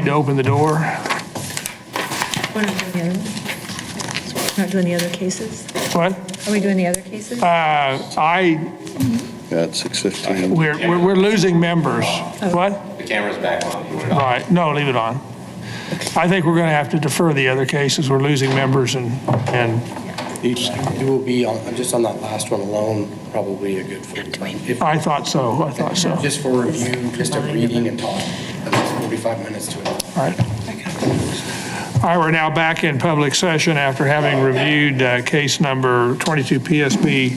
S1: to open the door.
S5: We're not doing the other cases?
S1: What?
S5: Are we doing the other cases?
S6: Yeah, it's 6:15.
S1: We're losing members. What?
S13: The camera's back on. You want it off?
S1: Right, no, leave it on. I think we're going to have to defer the other cases. We're losing members and
S4: It will be, just on that last one alone, probably a good 45. If-
S1: I thought so.
S4: Just for review, just a reading and talk, at least 45 minutes to it.
S1: All right. All right, we're now back in public session after having reviewed case number 22 PSB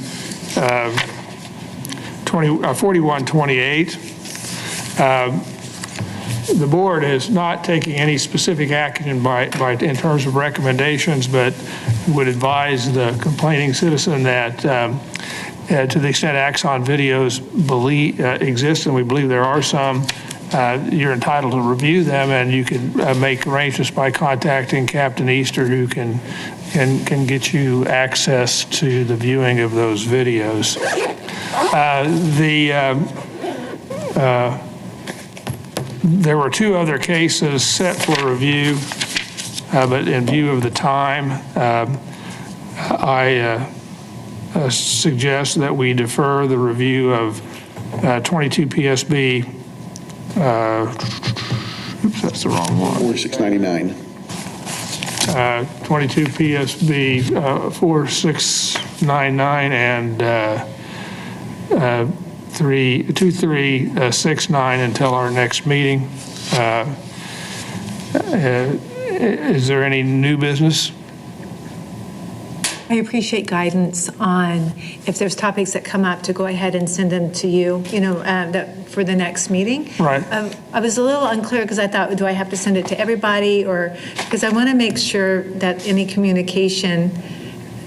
S1: 4128. The board is not taking any specific action in terms of recommendations, but would advise the complaining citizen that to the extent Axon videos exist, and we believe there are some, you're entitled to review them, and you can make arrangements by contacting Captain Easter, who can get you access to the viewing of those videos. There were two other cases set for review, but in view of the time, I suggest that we defer the review of 22 PSB, oops, that's the wrong one.
S6: 4699.
S1: 22 PSB 4699 and 2369 until our next meeting. Is there any new business?
S5: I appreciate guidance on if there's topics that come up to go ahead and send them to you, for the next meeting.
S1: Right.
S5: I was a little unclear because I thought, do I have to send it to everybody because I want to make sure that any communication,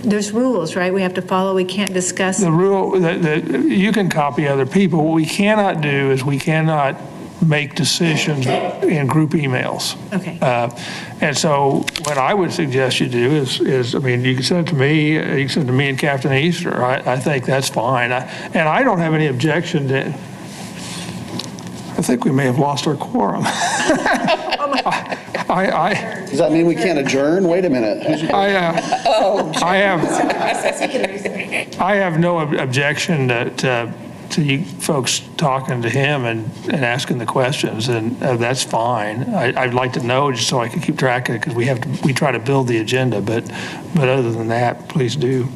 S5: there's rules, right? We have to follow, we can't discuss.
S1: The rule, you can copy other people. What we cannot do is we cannot make decisions in group emails.
S5: Okay.
S1: And so what I would suggest you do is you can send it to me, you can send it to me and Captain Easter. I think that's fine. And I don't have any objection to, I think we may have lost our quorum.
S6: Does that mean we can't adjourn? Wait a minute.
S1: I have no objection to you folks talking to him and asking the questions, and that's fine. I'd like to know just so I can keep track of it, because we try to build the agenda, but other than that, please do.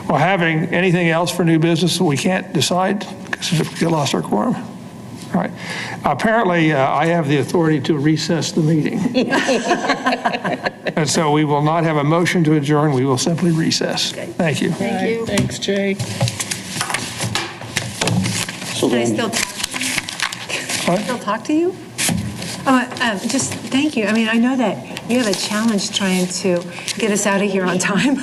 S1: Well, having anything else for new business that we can't decide because we lost our quorum? All right. Apparently, I have the authority to recess the meeting. And so we will not have a motion to adjourn. We will simply recess.
S5: Okay.
S1: Thank you.
S5: Thank you.
S8: Thanks, Jake.
S5: Can I still talk?
S1: What?
S5: Still talk to you? Just thank you. I know that you have a challenge trying to get us out of here on time.